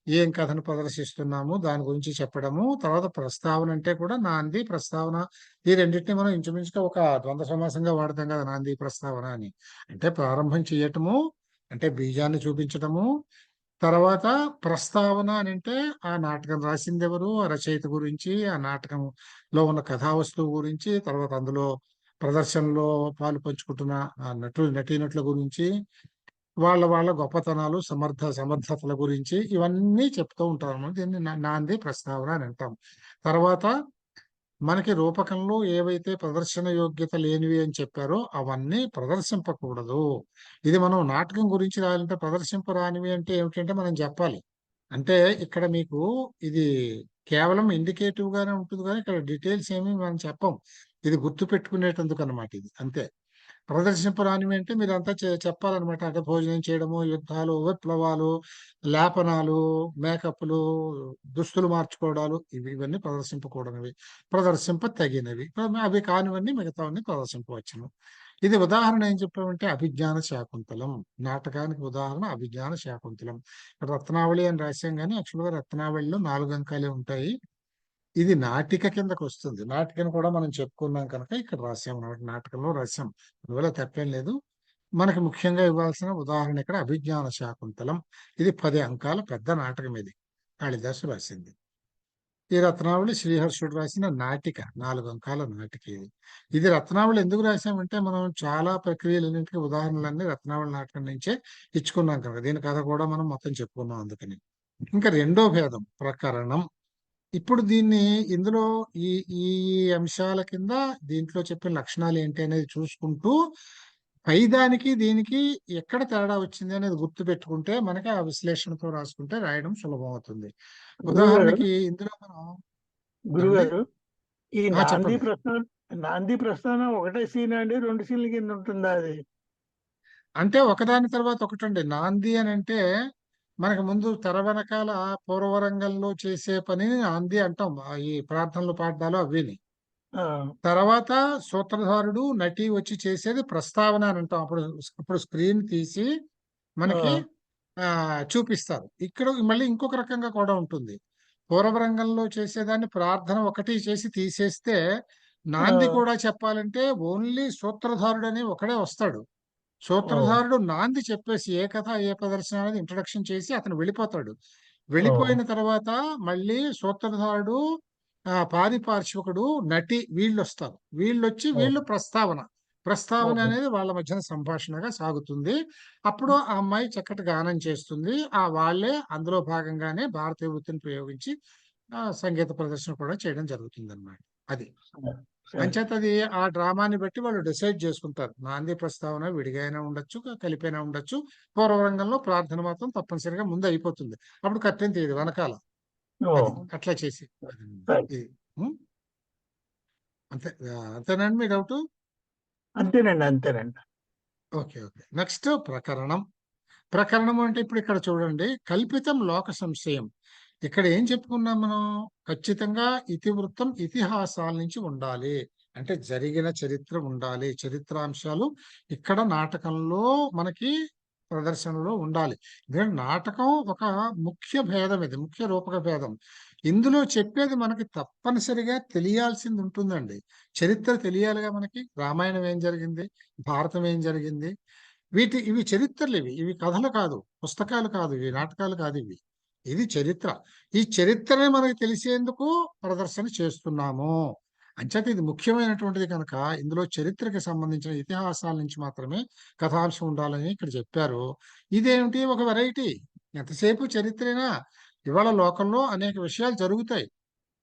ఏం కథను ప్రదర్శిస్తున్నాము దాని గురించి చెప్పడము. తర్వాత ప్రస్తావన అంటే కూడా నాంది ప్రస్తావన, ఈ రెండింటిని మనం ఇంచుమించుగా ఒక ద్వంద్వ సమాసంగా వాడతాం కదా, నాంది ప్రస్తావన అని. అంటే ప్రారంభం చేయటము అంటే బీజాన్ని చూపించటము, తర్వాత ప్రస్తావన అని అంటే ఆ నాటకం రాసింది ఎవరు, ఆ రచయిత గురించి, ఆ నాటకంలో ఉన్న కథా వస్తువు గురించి, తర్వాత అందులో ప్రదర్శనలో పాలు పంచుకుంటున్న ఆ నటీనటుల గురించి, వాళ్ళ గొప్పతనాలు, సమర్థతల గురించి ఇవన్నీ చెప్తూ ఉంటారు అన్నమాట. దీన్ని నాంది ప్రస్తావన అని అంటాం. తర్వాత మనకి రూపకంలో ఏవైతే ప్రదర్శన యోగ్యత లేనివి అని చెప్పారో అవన్నీ ప్రదర్శింపకూడదు. ఇది మనం నాటకం గురించి రాయాలంటే ప్రదర్శింపరానివి అంటే ఏమిటంటే మనం చెప్పాలి. అంటే ఇక్కడ మీకు ఇది కేవలం ఇండికేటివ్ గానే ఉంటుంది కానీ ఇక్కడ డీటెయిల్స్ ఏమి మనం చెప్పం. ఇది గుర్తు పెట్టుకునేటందుకు అనమాట ఇది, అంతే. ప్రదర్శింపరానివి అంటే మీరంతా చెప్పాలన్నమాట. అంటే భోజనం చేయడము, యుద్ధాలు, విప్లవాలు, లేపనాలు, మేకప్లు, దుస్తులు మార్చుకోవడాలు, ఇవన్నీ ప్రదర్శింపకూడనివి. ప్రదర్శింప తగినవి, అవి కానివన్నీ మిగతావన్నీ ప్రదర్శింపవచ్చును. ఇది ఉదాహరణ ఏం చెప్పామంటే అభిజ్ఞాన శాకుంతలం. నాటకానికి ఉదాహరణ అభిజ్ఞాన శాకుంతలం. రత్నావళి అని రాశాం కానీ యాక్చువల్గా రత్నావళిలో 4 అంకాలే ఉంటాయి. ఇది నాటిక కిందకు వస్తుంది. నాటికను కూడా మనం చెప్పుకున్నాం కనుక ఇక్కడ రాసాం అన్నమాట, నాటకంలో రాసాం. అందువల్ల తప్పేం లేదు. మనకి ముఖ్యంగా ఇవ్వాల్సిన ఉదాహరణ ఇక్కడ అభిజ్ఞాన శాకుంతలం. ఇది 10 అంకాల పెద్ద నాటకం. ఇది కాళిదాసు రాసింది. ఈ రత్నావళి శ్రీహర్షుడు రాసిన నాటిక, 4 అంకాల నాటిక ఇది. ఇది రత్నావళి ఎందుకు రాసామంటే మనం చాలా ప్రక్రియలన్నింటికి ఉదాహరణలన్నీ రత్నావళి నాటకం నుంచే ఇచ్చుకున్నాం కనుక దీని కథ కూడా మనం మొత్తం చెప్పుకున్నాం అందుకని. ఇంకా రెండో భేదం ప్రకరణం. ఇప్పుడు దీన్ని ఇందులో ఈ ఈ అంశాల కింద దీంట్లో చెప్పిన లక్షణాలు ఏంటి అనేది చూసుకుంటూ పైదానికి దీనికి ఎక్కడ తేడా వచ్చింది అనేది గుర్తు పెట్టుకుంటే మనకి ఆ విశ్లేషణతో రాసుకుంటే రాయడం సులభం అవుతుంది. ఉదాహరణకి ఇందులో మనం గురుగారు ఈ నాంది చెప్పండి. ప్రస్థానం ఒకటే సీన్ అండి, 2 సీన్ల కింద ఉంటుందా అది? అంటే ఒకదాని తర్వాత ఒకటండి. నాంది అని అంటే మనకు ముందు తెర వెనకాల పూర్వరంగంలో చేసే పనిని నాంది అంటాం. ఈ ప్రార్థనలు పాఠాలు అవిని. ఆ, తర్వాత సూత్రధారుడు నటి వచ్చి చేసేది ప్రస్తావన అని అంటాం. అప్పుడు స్క్రీన్ తీసి మనకి చూపిస్తారు. ఇక్కడ మళ్ళీ ఇంకొక రకంగా కూడా ఉంటుంది. పూర్వరంగంలో చేసేదాన్ని ప్రార్థన ఒకటి చేసి తీసేస్తే నాంది కూడా చెప్పాలంటే ఓన్లీ సూత్రధారుడు అని ఒకడే వస్తాడు. సూత్రధారుడు నాంది చెప్పేసి ఏ కథ ఏ ప్రదర్శన అనేది ఇంట్రడక్షన్ చేసి అతను వెళ్ళిపోతాడు. వెళ్ళిపోయిన తర్వాత మళ్ళీ సూత్రధారుడు, పారిపార్శ్వకుడు, నటి వీళ్ళు వస్తారు. వీళ్ళు ప్రస్తావన అనేది వాళ్ళ మధ్యన సంభాషణగా సాగుతుంది. అప్పుడు ఆ అమ్మాయి చక్కటి గానం చేస్తుంది. వాళ్ళే అందులో భాగంగానే భారతీయ వృత్తిని ప్రయోగించి సంగీత ప్రదర్శన కూడా చేయడం జరుగుతుంది అన్నమాట. అది అంచేత అది ఆ డ్రామాని బట్టి వాళ్ళు డిసైడ్ చేసుకుంటారు. నాంది ప్రస్తావన విడిగా అయినా ఉండొచ్చు, కలిపైనా ఉండొచ్చు. పూర్వరంగంలో ప్రార్థన మాత్రం తప్పనిసరిగా ముందు అయిపోతుంది. అప్పుడు కట్టెన్ తీయదు వెనకాల. అట్లా చేసి అంతేనండి మీ డౌట్? అంతేనండి. ఓకే. నెక్స్ట్ ప్రకరణం. ప్రకరణం అంటే ఇప్పుడు ఇక్కడ చూడండి, కల్పితం లోక సంశయం. ఇక్కడ ఏం చెప్పుకున్నాం మనం? ఖచ్చితంగా ఇతివృత్తం ఇతిహాసాల నుంచి ఉండాలి. అంటే జరిగిన చరిత్ర ఉండాలి. చరిత్రాంశాలు ఇక్కడ నాటకంలో మనకి ప్రదర్శనలో ఉండాలి. ఎందుకంటే నాటకం ఒక ముఖ్య భేదం, ఇది ముఖ్య రూపక భేదం. ఇందులో చెప్పేది మనకి తప్పనిసరిగా తెలియాల్సింది ఉంటుందండి. చరిత్ర తెలియాలిగా మనకి. రామాయణం ఏం జరిగింది, భారతం ఏం జరిగింది, ఇవి చరిత్రలు. ఇవి కథలు కాదు, పుస్తకాలు కాదు, ఇవి నాటకాలు కాదు. ఇది చరిత్ర. ఈ చరిత్రనే మనకి తెలిసేందుకు ప్రదర్శన చేస్తున్నాము. అంచేత ఇది ముఖ్యమైనటువంటిది కనుక ఇందులో చరిత్రకి సంబంధించిన ఇతిహాసాల నుంచి మాత్రమే కథాంశం ఉండాలని ఇక్కడ చెప్పారు. ఇదేమిటి, ఒక వెరైటీ. ఎంతసేపు చరిత్రేనా? ఇవాళ లోకంలో అనేక విషయాలు జరుగుతాయి.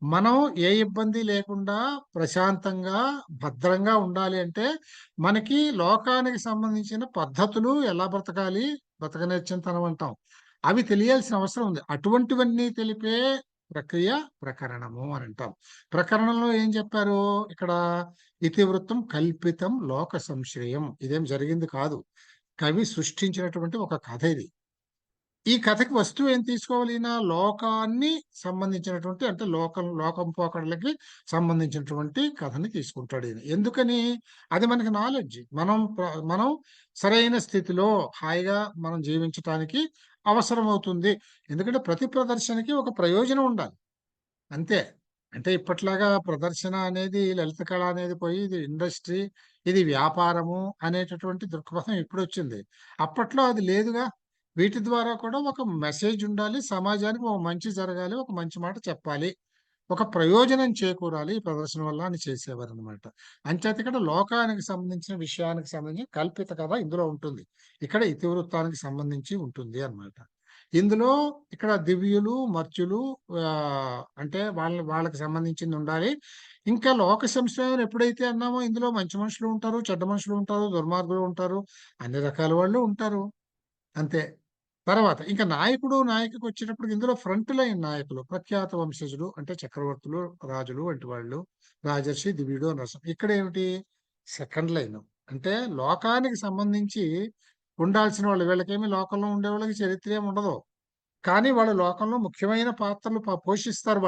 మనం ఏ ఇబ్బంది లేకుండా ప్రశాంతంగా భద్రంగా ఉండాలి అంటే మనకి లోకానికి సంబంధించిన పద్ధతులు ఎలా బ్రతకాలి, బ్రతకనేర్చింతనం అంటాం. అవి తెలియాల్సిన అవసరం ఉంది. అటువంటివన్నీ తెలిపే ప్రక్రియ ప్రకరణము అని అంటాం. ప్రకరణంలో ఏం చెప్పారు ఇక్కడ? ఇతివృత్తం కల్పితం లోక సంశ్రయం. ఇదేం జరిగింది కాదు, కవి సృష్టించినటువంటి ఒక కథ ఇది. ఈ కథకి వస్తువు ఏం తీసుకోవాలి? ఈయన లోకాన్ని సంబంధించినటువంటి, అంటే లోకం పోకడలకి సంబంధించినటువంటి కథని తీసుకుంటాడు ఈయన. ఎందుకని? అది మనకి నాలెడ్జ్. మనం సరైన స్థితిలో హాయిగా మనం జీవించటానికి అవసరం అవుతుంది. ఎందుకంటే ప్రతి ప్రదర్శనకి ఒక ప్రయోజనం ఉండాలి, అంతే. అంటే ఇప్పట్లాగా ప్రదర్శన అనేది, లలిత కళ అనేది పోయి ఇది ఇండస్ట్రీ, ఇది వ్యాపారము అనేటటువంటి దృక్పథం ఇప్పుడు వచ్చింది. అప్పట్లో అది లేదుగా. వీటి ద్వారా కూడా ఒక మెసేజ్ ఉండాలి, సమాజానికి ఒక మంచి జరగాలి, ఒక మంచి మాట చెప్పాలి, ఒక ప్రయోజనం చేకూరాలి ఈ ప్రదర్శన వల్ల అని చేసేవారు అనమాట. అంచేత ఇక్కడ లోకానికి సంబంధించిన విషయానికి సంబంధించి కల్పిత కథ ఇందులో ఉంటుంది. ఇక్కడ ఇతివృత్తానికి సంబంధించి ఉంటుంది అన్నమాట. ఇందులో ఇక్కడ దివ్యులు మర్త్యులు అంటే వాళ్ళకి సంబంధించింది ఉండాలి. ఇంకా లోక సంశ్రయం ఎప్పుడైతే అన్నామో ఇందులో మంచి మనుషులు ఉంటారు, చెడ్డ మనుషులు ఉంటారు, దుర్మార్గులు ఉంటారు, అన్ని రకాల వాళ్ళు ఉంటారు, అంతే. తర్వాత ఇంకా నాయకుడు నాయకుడికి వచ్చేటప్పుడు ఇందులో ఫ్రంట్ లైన్ నాయకులు, ప్రఖ్యాత వంశజులు అంటే చక్రవర్తులు, రాజులు వంటి వాళ్ళు, రాజర్షి, దివ్యుడు, నరసం. ఇక్కడ ఏమిటి? Second line. అంటే లోకానికి సంబంధించి ఉండాల్సిన వాళ్ళు. వీళ్ళకేమి లోకంలో ఉండే వాళ్ళకి చరిత్ర ఏమి ఉండదు, కానీ వాళ్ళు లోకంలో ముఖ్యమైన పాత్రలు పోషిస్తారు.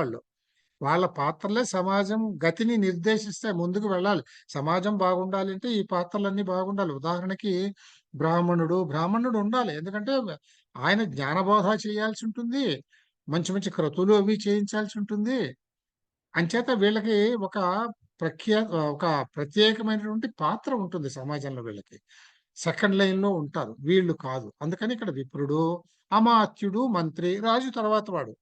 వాళ్ళ పాత్రలే సమాజం గతిని నిర్దేశిస్తే ముందుకు వెళ్ళాలి. సమాజం బాగుండాలి అంటే ఈ పాత్రలన్నీ బాగుండాలి. ఉదాహరణకి బ్రాహ్మణుడు ఉండాలి. ఎందుకంటే ఆయన జ్ఞానబోధ చేయాల్సి ఉంటుంది, మంచి మంచి క్రతువులు అవి చేయించాల్సి ఉంటుంది. అంచేత వీళ్ళకి ఒక ప్రత్యేకమైనటువంటి పాత్ర ఉంటుంది సమాజంలో. వీళ్ళకి సెకండ్ లైన్ లో ఉంటారు, వీళ్ళు కాదు. అందుకని ఇక్కడ విప్రుడు, అమాత్యుడు, మంత్రి, రాజు తర్వాత వాడు.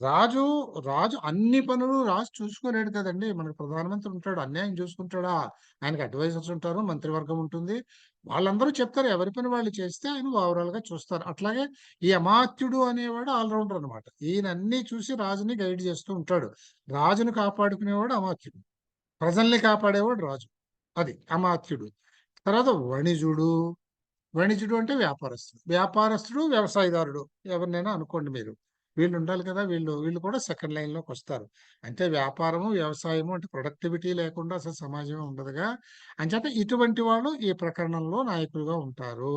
రాజు అన్ని పనులు రాజు చూసుకోలేడు కదండి. మనకు ప్రధానమంత్రి ఉంటాడు, అన్యాయం చూసుకుంటాడా? ఆయనకు అడ్వైజర్స్ ఉంటారు, మంత్రివర్గం ఉంటుంది, వాళ్ళందరూ చెప్తారు, ఎవరి పని వాళ్ళు చేస్తే ఆయన ఓవరాల్ గా చూస్తారు. అట్లాగే ఈ అమాత్యుడు అనేవాడు ఆల్రౌండర్ అనమాట. ఈయన అన్ని చూసి రాజుని గైడ్ చేస్తూ ఉంటాడు. రాజును కాపాడుకునేవాడు అమాత్యుడు, ప్రజల్ని కాపాడేవాడు రాజు. అది అమాత్యుడు. తర్వాత వణిజుడు అంటే వ్యాపారస్తుడు, వ్యవసాయదారుడు, ఎవరినైనా అనుకోండి మీరు. వీళ్ళు ఉండాలి కదా, వీళ్ళు కూడా సెకండ్ లైన్ లోకి వస్తారు. అంటే వ్యాపారము, వ్యవసాయము అంటే ప్రొడక్టివిటీ లేకుండా అసలు సమాజమే ఉండదుగా. అంచేత ఇటువంటి వాళ్ళు ఈ ప్రకరణంలో నాయకులుగా ఉంటారు.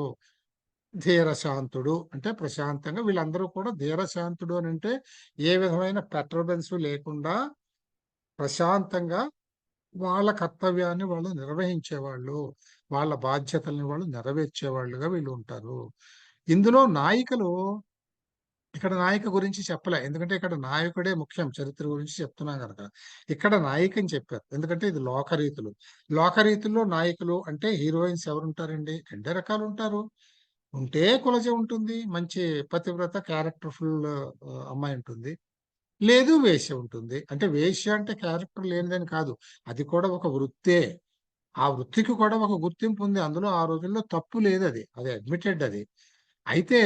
ధీరశాంతుడు అంటే ప్రశాంతంగా, వీళ్ళందరూ కూడా ధీరశాంతుడు అని అంటే ఏ విధమైన పెట్రబెన్స్ లేకుండా ప్రశాంతంగా వాళ్ళ కర్తవ్యాన్ని వాళ్ళు నిర్వహించేవాళ్ళు, వాళ్ళ బాధ్యతల్ని వాళ్ళు నెరవేర్చేవాళ్ళుగా వీళ్ళు ఉంటారు. ఇందులో నాయికలు, ఇక్కడ నాయిక గురించి చెప్పలే, ఎందుకంటే ఇక్కడ నాయకుడే ముఖ్యం. చరిత్ర గురించి చెప్తున్నాం కనుక ఇక్కడ నాయికని చెప్పారు. ఎందుకంటే ఇది లోకరీతుల్లో నాయకులు అంటే హీరోయిన్స్ ఎవరు ఉంటారండి? 2 రకాలు ఉంటారు. ఉంటే కులజ ఉంటుంది, మంచి పతివ్రత క్యారెక్టర్ఫుల్ అమ్మాయి ఉంటుంది. లేదు వేశ్య ఉంటుంది. అంటే వేశ్య అంటే క్యారెక్టర్ లేనిదని కాదు, అది కూడా ఒక వృత్తే. ఆ వృత్తికి కూడా ఒక గుర్తింపు ఉంది. అందులో ఆ రోజుల్లో తప్పు లేదు, అది అడ్మిటెడ్. అది అయితే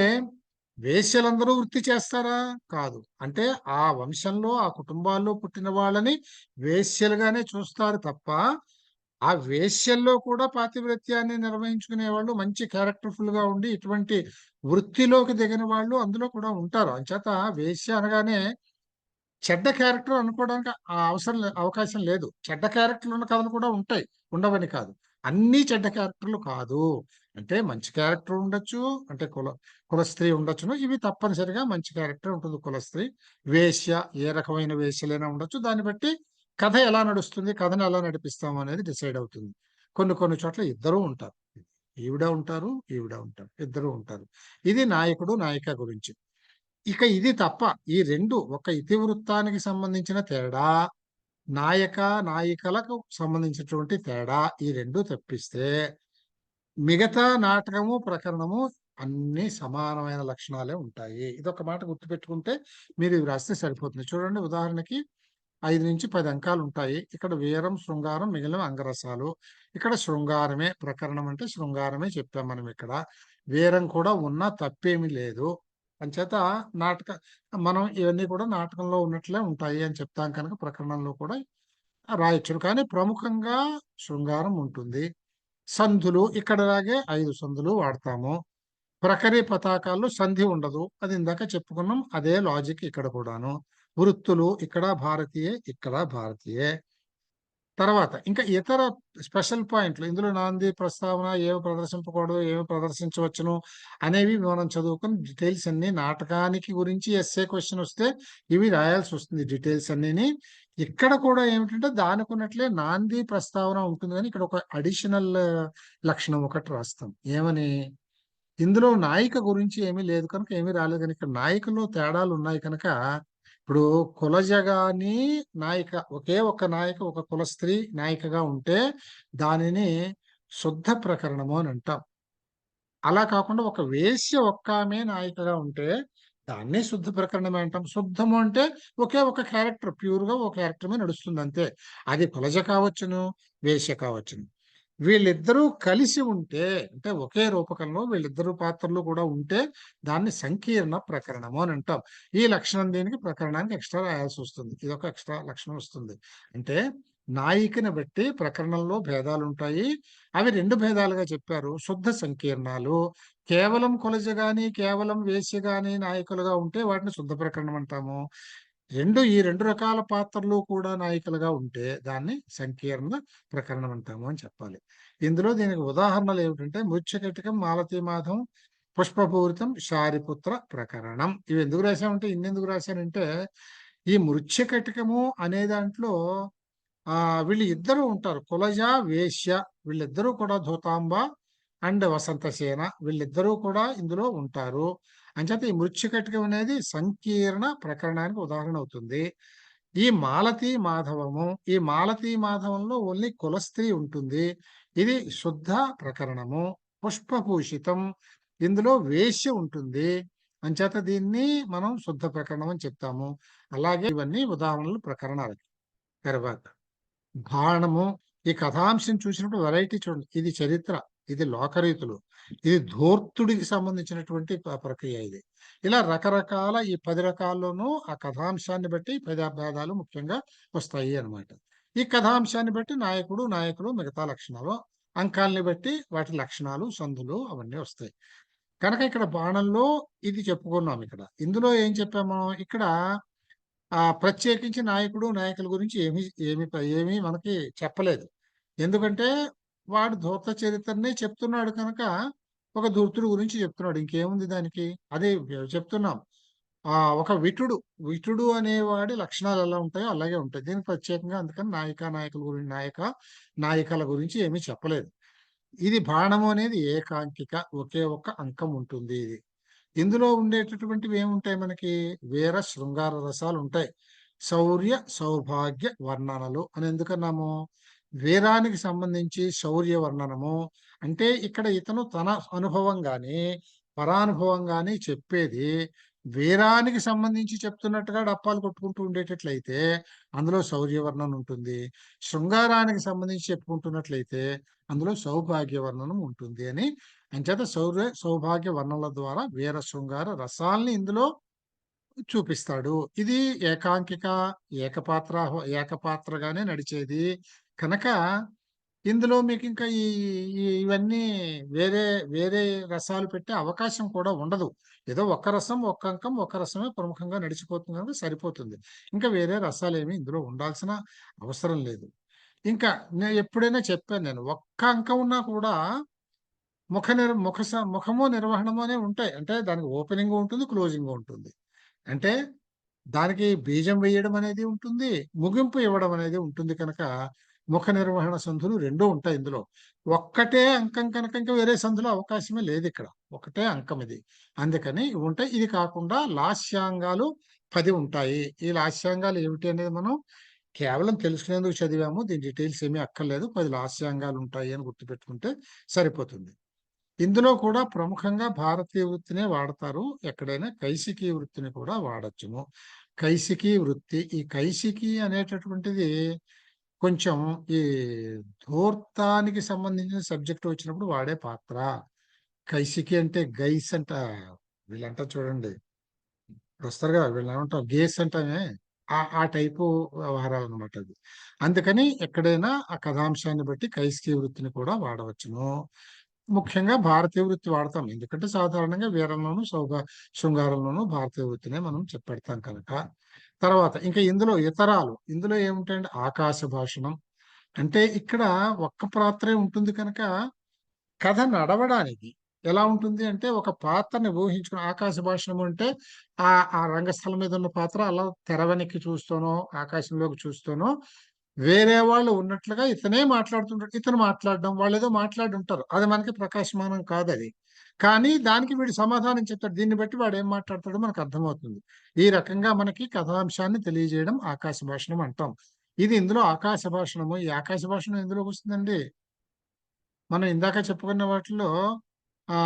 వేశ్యలందరూ వృత్తి చేస్తారా? కాదు. అంటే ఆ వంశంలో, ఆ కుటుంబాల్లో పుట్టిన వాళ్ళని వేశ్యలుగానే చూస్తారు తప్ప, ఆ వేశ్యల్లో కూడా పాతివ్రత్యాన్ని నిర్వహించుకునే వాళ్ళు, మంచి క్యారెక్టర్ఫుల్ గా ఉండి ఇటువంటి వృత్తిలోకి దిగిన వాళ్ళు అందులో కూడా ఉంటారు. అంచేత వేశ్య అనగానే చెడ్డ క్యారెక్టర్ అనుకోవడానికి అవకాశం లేదు. చెడ్డ క్యారెక్టర్లు ఉన్న కథలు కూడా ఉంటాయి, ఉండవని కాదు. అన్ని చెడ్డ క్యారెక్టర్లు కాదు. అంటే మంచి క్యారెక్టర్ ఉండొచ్చు, అంటే కుల స్త్రీ ఉండొచ్చును. ఇవి తప్పనిసరిగా మంచి క్యారెక్టర్ ఉంటుంది. కుల స్త్రీ, వేశ్య, ఏ రకమైన వేశ్యలైనా ఉండొచ్చు. దాన్ని బట్టి కథ ఎలా నడుస్తుంది, కథను ఎలా నడిపిస్తాము అనేది డిసైడ్ అవుతుంది. కొన్ని చోట్ల ఇద్దరూ ఉంటారు, ఈవిడ ఉంటారు, ఇద్దరు ఉంటారు. ఇది నాయకుడు నాయిక గురించి. ఇక ఇది తప్ప ఈ రెండు, ఒక ఇతివృత్తానికి సంబంధించిన తేడా, నాయికలకు సంబంధించినటువంటి తేడా, ఈ రెండు తప్పిస్తే మిగతా నాటకము ప్రకరణము అన్ని సమానమైన లక్షణాలే ఉంటాయి. ఇదొక మాట గుర్తుపెట్టుకుంటే మీరు ఇవి రాస్తే సరిపోతుంది. చూడండి, ఉదాహరణకి 5 నుంచి 10 అంకాలు ఉంటాయి. ఇక్కడ వీరం, శృంగారం, మిగిలిన అంగరసాలు. ఇక్కడ శృంగారమే ప్రకరణం, అంటే శృంగారమే చెప్పాం మనం. ఇక్కడ వీరం కూడా ఉన్నా తప్పేమీ లేదు. అంచేత మనం ఇవన్నీ కూడా నాటకంలో ఉన్నట్లే ఉంటాయి అని చెప్తాం కనుక ప్రకరణంలో కూడా రాయొచ్చును. కానీ ప్రముఖంగా శృంగారం ఉంటుంది. సంధులు ఇక్కడలాగే 5 సంధులు వాడతాము. ప్రకరీ పతాకాల్లో సంధి ఉండదు. అది ఇందాక చెప్పుకున్నాం. అదే లాజిక్ ఇక్కడ కూడాను. వృత్తులు ఇక్కడ భారతీయే, ఇక్కడ భారతీయే. తర్వాత ఇంకా ఇతర స్పెషల్ పాయింట్లు ఇందులో నాంది ప్రస్తావన ఏమి ప్రదర్శింపకూడదు, ఏమి ప్రదర్శించవచ్చును అనేవి మనం చదువుకుని డీటెయిల్స్ అన్ని నాటకానికి గురించి ఎస్ఏ క్వశ్చన్ వస్తే ఇవి రాయాల్సి వస్తుంది డీటెయిల్స్ అన్నిని. ఇక్కడ కూడా ఏమిటంటే దానికి ఉన్నట్లే నాంది ప్రస్తావన ఉంటుంది, కానీ ఇక్కడ ఒక అడిషనల్ లక్షణం ఒకటి రాస్తాం. ఏమని, ఇందులో నాయిక గురించి ఏమీ లేదు కనుక ఏమీ రాలేదు, కానీ ఇక్కడ నాయికలో తేడాలు ఉన్నాయి కనుక ఇప్పుడు కులజ గాని నాయిక, ఒకే ఒక నాయిక ఒక కుల స్త్రీ నాయికగా ఉంటే దానిని శుద్ధ ప్రకరణము అని అంటాం. అలా కాకుండా ఒక వేశ్య ఒక్క ఆమె నాయికగా ఉంటే దాన్నే శుద్ధ ప్రకరణమే అంటాం. శుద్ధము అంటే ఒకే ఒక క్యారెక్టర్, ప్యూర్ గా ఒక క్యారెక్టర్ మీద నడుస్తుంది అంతే. అది కులజ కావచ్చును, వేశ్య కావచ్చును. వీళ్ళిద్దరూ కలిసి ఉంటే, అంటే ఒకే రూపకంలో వీళ్ళిద్దరు పాత్రలు కూడా ఉంటే దాన్ని సంకీర్ణ ప్రకరణము అని అంటాం. ఈ లక్షణం దీనికి ప్రకరణానికి ఎక్స్ట్రా రాయాల్సి వస్తుంది. ఇది ఒక ఎక్స్ట్రా లక్షణం వస్తుంది. అంటే నాయికని బట్టి ప్రకరణంలో భేదాలు ఉంటాయి. అవి 2 భేదాలుగా చెప్పారు. శుద్ధ సంకీర్ణాలు కేవలం కులజ గాని కేవలం వేశ్య గాని నాయకులుగా ఉంటే వాటిని శుద్ధ ప్రకరణం అంటాము. ఈ రెండు రకాల పాత్రలు కూడా నాయకులుగా ఉంటే దాన్ని సంకీర్ణ ప్రకరణం అంటాము అని చెప్పాలి. ఇందులో దీనికి ఉదాహరణలు ఏమిటంటే మృచ్ఛకటికం, మాలతీ మాధవం, పుష్పపూరితం, శారిపుత్ర ప్రకరణం. ఇవి ఎందుకు రాశామంటే, ఇన్నెందుకు రాశానంటే ఈ మృచ్ఛకటికము అనే దాంట్లో వీళ్ళు ఇద్దరు ఉంటారు, కులజ వేశ్య వీళ్ళిద్దరూ కూడా, ధూతాంబ అండ్ వసంతసేన వీళ్ళిద్దరూ కూడా ఇందులో ఉంటారు. అంచేత ఈ మృచ్ఛకటికం అనేది సంకీర్ణ ప్రకరణానికి ఉదాహరణ అవుతుంది. ఈ మాలతీ మాధవంలో ఓన్లీ కులస్త్రీ ఉంటుంది, ఇది శుద్ధ ప్రకరణము. పుష్పభూషితం, ఇందులో వేశ్య ఉంటుంది, అంచేత దీన్ని మనం శుద్ధ ప్రకరణం అని చెప్తాము. అలాగే ఇవన్నీ ఉదాహరణలు ప్రకరణాలకి. తర్వాత బాణము, ఈ కథాంశం చూసినప్పుడు వెరైటీ చూడండి. ఇది చరిత్ర, ఇది లోకరీతులు, ఇది ధూర్తుడికి సంబంధించినటువంటి ప్రక్రియ. ఇది ఇలా రకరకాల ఈ 10 రకాల్లోనూ ఆ కథాంశాన్ని బట్టి భేదాలు ముఖ్యంగా వస్తాయి అన్నమాట. ఈ కథాంశాన్ని బట్టి నాయకులు మిగతా లక్షణాలు, అంకాల్ని బట్టి వాటి లక్షణాలు, సంధులు అవన్నీ వస్తాయి. కనుక ఇక్కడ బాణంలో ఇది చెప్పుకున్నాం. ఇక్కడ ఇందులో ఏం చెప్పాము, ఇక్కడ ప్రత్యేకించి నాయకుల గురించి ఏమీ మనకి చెప్పలేదు. ఎందుకంటే వాడు ధూర్త చరిత్రనే చెప్తున్నాడు కనుక ఒక ధూర్తుడు గురించి చెప్తున్నాడు, ఇంకేముంది దానికి, అదే చెప్తున్నాం. ఒక విటుడు అనేవాడి లక్షణాలు ఎలా ఉంటాయో అలాగే ఉంటాయి దీనికి ప్రత్యేకంగా. అందుకని నాయకల గురించి ఏమీ చెప్పలేదు. ఇది బాణము అనేది ఏకాంకిక, ఒకే ఒక్క అంకం ఉంటుంది. ఇది ఇందులో ఉండేటటువంటివి ఏముంటాయి, మనకి వీర శృంగార రసాలు ఉంటాయి. శౌర్య సౌభాగ్య వర్ణనలు అని ఎందుకన్నాము, వీరానికి సంబంధించి శౌర్య వర్ణనము అంటే ఇక్కడ ఇతను తన అనుభవం గాని పరానుభవం గాని చెప్పేది వీరానికి సంబంధించి చెప్తున్నట్టుగా డప్పాలు కొట్టుకుంటూ ఉండేటట్లయితే అందులో శౌర్య వర్ణన ఉంటుంది. శృంగారానికి సంబంధించి చెప్పుకుంటున్నట్లయితే అందులో సౌభాగ్య వర్ణనం ఉంటుంది అని. అంచేత సౌభాగ్య వర్ణనల ద్వారా వీర శృంగార రసాల్ని ఇందులో చూపిస్తాడు. ఇది ఏకాంకిక, ఏకపాత్రగానే నడిచేది కనుక ఇందులో మీకు ఇంకా ఇవన్నీ వేరే రసాలు పెట్టే అవకాశం కూడా ఉండదు. ఏదో ఒక్క రసం, ఒక్క అంకం, ఒక్క రసమే ప్రముఖంగా నడిచిపోతుంది కనుక సరిపోతుంది. ఇంకా వేరే రసాలు ఏమి ఇందులో ఉండాల్సిన అవసరం లేదు. ఇంకా నేను ఎప్పుడైనా చెప్పాను, నేను ఒక్క అంకం ఉన్నా కూడా ముఖము నిర్వహణము అనే ఉంటాయి. అంటే దానికి ఓపెనింగ్ ఉంటుంది, క్లోజింగ్ ఉంటుంది. అంటే దానికి బీజం వేయడం అనేది ఉంటుంది, ముగింపు ఇవ్వడం అనేది ఉంటుంది కనుక ముఖ నిర్వహణ సంధులు 2 ఉంటాయి ఇందులో. ఒక్కటే అంకం కనుక ఇంకా వేరే సంధులు అవకాశమే లేదు. ఇక్కడ ఒకటే అంకం ఇది, అందుకని ఉంటాయి. ఇది కాకుండా లాస్యాంగాలు 10 ఉంటాయి. ఈ లాస్యాంగాలు ఏమిటి అనేది మనం కేవలం తెలుసుకునేందుకు చదివాము, దీని డీటెయిల్స్ ఏమీ అక్కర్లేదు. 10 లాస్యాంగాలు ఉంటాయి అని గుర్తుపెట్టుకుంటే సరిపోతుంది. ఇందులో కూడా ప్రముఖంగా భారతీయ వృత్తినే వాడతారు, ఎక్కడైనా కైసికీ వృత్తిని కూడా వాడచ్చును. కైసికీ వృత్తి, ఈ కైసికీ అనేటటువంటిది కొంచెం ఈ ధూర్తానికి సంబంధించిన సబ్జెక్ట్ వచ్చినప్పుడు వాడే పాత్ర. కైసికి అంటే గైస్ అంట, వీళ్ళంటా చూడండి వస్తారుగా, వీళ్ళు ఏమంటాం గేస్ అంటామే, ఆ టైపు వ్యవహారాలు అనమాట అది. అందుకని ఎక్కడైనా ఆ కథాంశాన్ని బట్టి కైసికీ వృత్తిని కూడా వాడవచ్చును. ముఖ్యంగా భారతీయ వృత్తి వాడతాం. ఎందుకంటే సాధారణంగా వీరంలోను శృంగారంలోను భారతీయ వృత్తినే మనం చెప్పెడతాం కనుక. తర్వాత ఇంకా ఇందులో ఇతరాలు, ఇందులో ఏమిటంటే ఆకాశ భాషణం. అంటే ఇక్కడ ఒక్క పాత్రే ఉంటుంది కనుక కథ నడవడానికి ఎలా ఉంటుంది అంటే, ఒక పాత్రని ఊహించుకుని ఆకాశ భాషణం అంటే ఆ రంగస్థలం మీద ఉన్న పాత్ర అలా తెర వెనక్కి చూస్తూనో ఆకాశంలోకి చూస్తూనో వేరే వాళ్ళు ఉన్నట్లుగా ఇతనే మాట్లాడుతుంటాడు, ఇతను మాట్లాడడం, వాళ్ళు ఏదో మాట్లాడుంటారు, అది మనకి ప్రకాశమానం కాదు అది. కానీ దానికి వీడు సమాధానం చెప్తాడు, దీన్ని బట్టి వాడు ఏం మాట్లాడతాడో మనకు అర్థమవుతుంది. ఈ రకంగా మనకి కథాంశాన్ని తెలియజేయడం ఆకాశ భాషణం అంటాం. ఇది ఇందులో ఆకాశ భాషణము. ఈ ఆకాశ భాషణం ఎందులోకి వస్తుందండి? మనం ఇందాక చెప్పుకున్న వాటిలో ఆ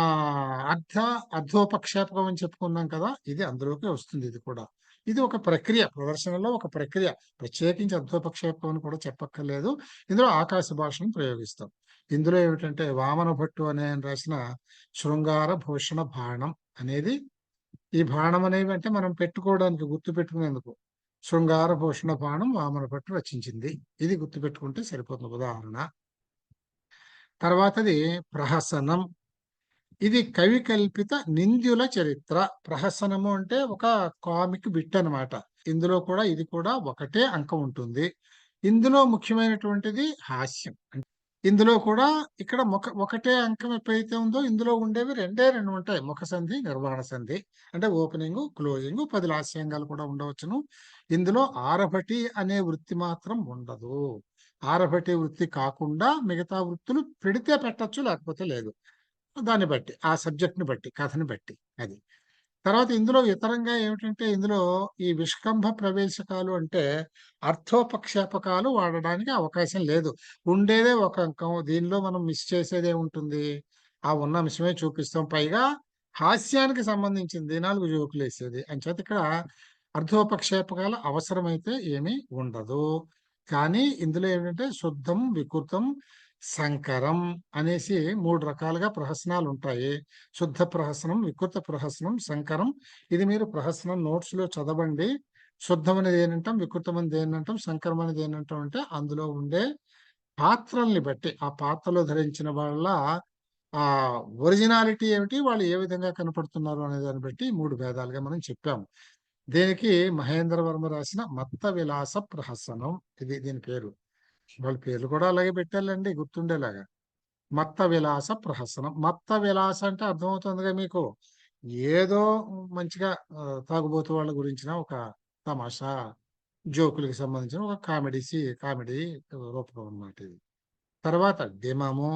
అర్థోపక్షేపకం అని చెప్పుకున్నాం కదా, ఇది అందులోకి వస్తుంది. ఇది కూడా ఇది ఒక ప్రక్రియ, ప్రదర్శనలో ఒక ప్రక్రియ. ప్రత్యేకించి అర్థోపక్షేపకం అని కూడా చెప్పక్కర్లేదు. ఇందులో ఆకాశ భాషను ప్రయోగిస్తాం. ఇందులో ఏమిటంటే వామన భట్టు అనే ఆయన రాసిన శృంగార భూషణ బాణం అనేది, ఈ బాణం అనేవి అంటే మనం పెట్టుకోవడానికి, గుర్తు పెట్టుకునేందుకు. శృంగార భూషణ బాణం వామన భట్టు రచించింది. ఇది గుర్తు పెట్టుకుంటే సరిపోతుంది ఉదాహరణ. తర్వాతది ప్రహసనం. ఇది కవి కల్పిత నింద్యుల చరిత్ర. ప్రహసనము అంటే ఒక కామిక్ బిట్ అన్నమాట. ఇందులో కూడా ఇది కూడా ఒకటే అంకం ఉంటుంది. ఇందులో ముఖ్యమైనటువంటిది హాస్యం. ఇందులో కూడా ఇక్కడ ఒకటే అంకం ఎప్పుడైతే ఉందో ఇందులో ఉండేవి రెండే రెండు ఉంటాయి, ముఖ సంధి, నిర్వహణ సంధి. అంటే ఓపెనింగ్, క్లోజింగ్, 10 లాస్యాంగాలు కూడా ఉండవచ్చును. ఇందులో ఆరభటి అనే వృత్తి మాత్రం ఉండదు. ఆరభటి వృత్తి కాకుండా మిగతా వృత్తులు పెడితే పెట్టచ్చు, లేకపోతే లేదు. దాన్ని బట్టి, ఆ సబ్జెక్ట్ ని బట్టి, కథని బట్టి అది. తర్వాత ఇందులో ఇతరంగా ఏమిటంటే, ఇందులో ఈ విష్కంభ ప్రవేశకాలు అంటే అర్థోపక్షేపకాలు వాడడానికి అవకాశం లేదు. ఉండేదే ఒక అంకం, దీనిలో మనం మిస్ చేసేదే ఉంటుంది. ఆ ఉన్న అంశమే చూపిస్తాం. పైగా హాస్యానికి సంబంధించింది 4 జోకులు వేసేది. అంచేత ఇక్కడ అర్థోపక్షేపకాల అవసరమైతే ఏమీ ఉండదు. కానీ ఇందులో ఏంటంటే శుద్ధం, వికృతం, సంకరం అనేసి 3 రకాలుగా ప్రహసనాలు ఉంటాయి. శుద్ధ ప్రహసనం, వికృత ప్రహసనం, సంకరం. ఇది మీరు ప్రహసనం నోట్స్ లో చదవండి. శుద్ధం అనేది ఏంటంటాం, వికృతం అనేది ఏంటంటాం, సంకరం అనేది ఏంటంటాం అంటే అందులో ఉండే పాత్రల్ని బట్టి, ఆ పాత్రలో ధరించిన వాళ్ళ ఆ ఒరిజినాలిటీ ఏమిటి, వాళ్ళు ఏ విధంగా కనపడుతున్నారు అనే దాన్ని బట్టి 3 భేదాలుగా మనం చెప్పాము. దీనికి మహేంద్రవర్మ రాసిన మత్త విలాస ప్రహసనం, ఇది దీని పేరు. వాళ్ళ పేర్లు కూడా అలాగే పెట్టాలండి గుర్తుండేలాగా. మత్త విలాస ప్రహసనం. మత్త విలాస అంటే అర్థమవుతుందిగా మీకు, ఏదో మంచిగా తాగుబోతు వాళ్ళ గురించిన ఒక తమాషా జోకులకి సంబంధించిన ఒక కామెడీ రూపకం అన్నమాట ఇది. తర్వాత దిమము.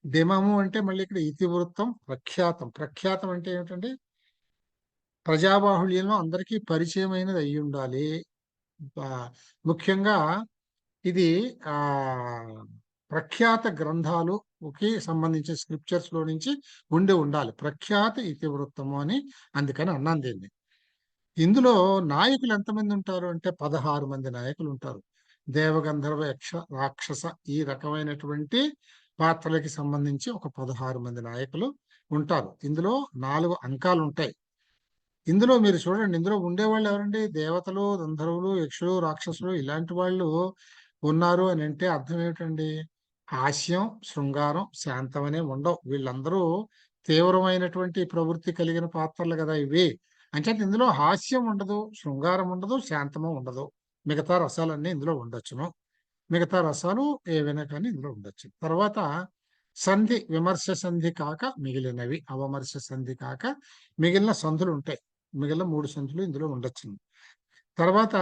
దిమము అంటే మళ్ళీ ఇక్కడ ఇతివృత్తం, ప్రఖ్యాతం. ప్రఖ్యాతం అంటే ఏమిటంటే ప్రజాబాహుళ్యంలో అందరికీ పరిచయమైనది అయి ఉండాలి. ముఖ్యంగా ఇది ఆ ప్రఖ్యాత గ్రంథాలుకి సంబంధించిన స్క్రిప్చర్స్ లో నుంచి ఉండాలి. ప్రఖ్యాత ఇతివృత్తము అని అందుకని అన్నాను దీన్ని. ఇందులో నాయకులు ఎంతమంది ఉంటారు అంటే 16 మంది నాయకులు ఉంటారు. దేవగంధర్వ, యక్ష, రాక్షస ఈ రకమైనటువంటి పాత్రలకి సంబంధించి ఒక 16 మంది నాయకులు ఉంటారు. ఇందులో 4 అంకాలు ఉంటాయి. ఇందులో మీరు చూడండి, ఇందులో ఉండేవాళ్ళు ఎవరండి? దేవతలు, గంధర్వులు, యక్షులు, రాక్షసులు ఇలాంటి వాళ్ళు ఉన్నారు అని అంటే అర్థం ఏమిటండి? హాస్యం, శృంగారం, శాంతం అనే ఉండవు. వీళ్ళందరూ తీవ్రమైనటువంటి ప్రవృత్తి కలిగిన పాత్రలు కదా ఇవి. అంటే ఇందులో హాస్యం ఉండదు, శృంగారం ఉండదు, శాంతము ఉండదు. మిగతా రసాలన్నీ ఇందులో ఉండొచ్చును. మిగతా రసాలు ఏవైనా కానీ ఇందులో ఉండొచ్చు. తర్వాత సంధి, విమర్శ సంధి కాక మిగిలినవి, అవమర్శ సంధి కాక మిగిలిన సంధులు ఉంటాయి. మిగిలిన 3 సంధులు ఇందులో ఉండొచ్చు. తర్వాత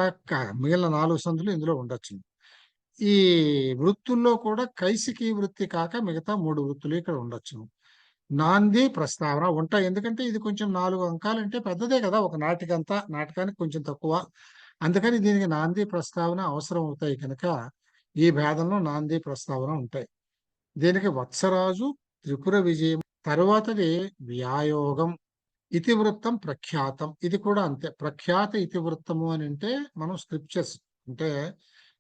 మిగిలిన 4 సంధులు ఇందులో ఉండొచ్చు. ఈ వృత్తుల్లో కూడా కైసికీ వృత్తి కాక మిగతా 3 వృత్తులు ఇక్కడ ఉండొచ్చు. నాంది, ప్రస్తావన ఉంటాయి. ఎందుకంటే ఇది కొంచెం 4 అంకాలు అంటే పెద్దదే కదా, ఒక నాటకానికి కొంచెం తక్కువ. అందుకని దీనికి నాంది, ప్రస్తావన అవసరం అవుతాయి కనుక ఈ భేదంలో నాంది, ప్రస్తావన ఉంటాయి. దీనికి వత్సరాజు, త్రిపుర విజయం. తరువాతది వ్యాయోగం, ఇతివృత్తం, ప్రఖ్యాతం. ఇది కూడా అంతే. ప్రఖ్యాత ఇతివృత్తము అని అంటే మనం స్క్రిప్చర్స్ అంటే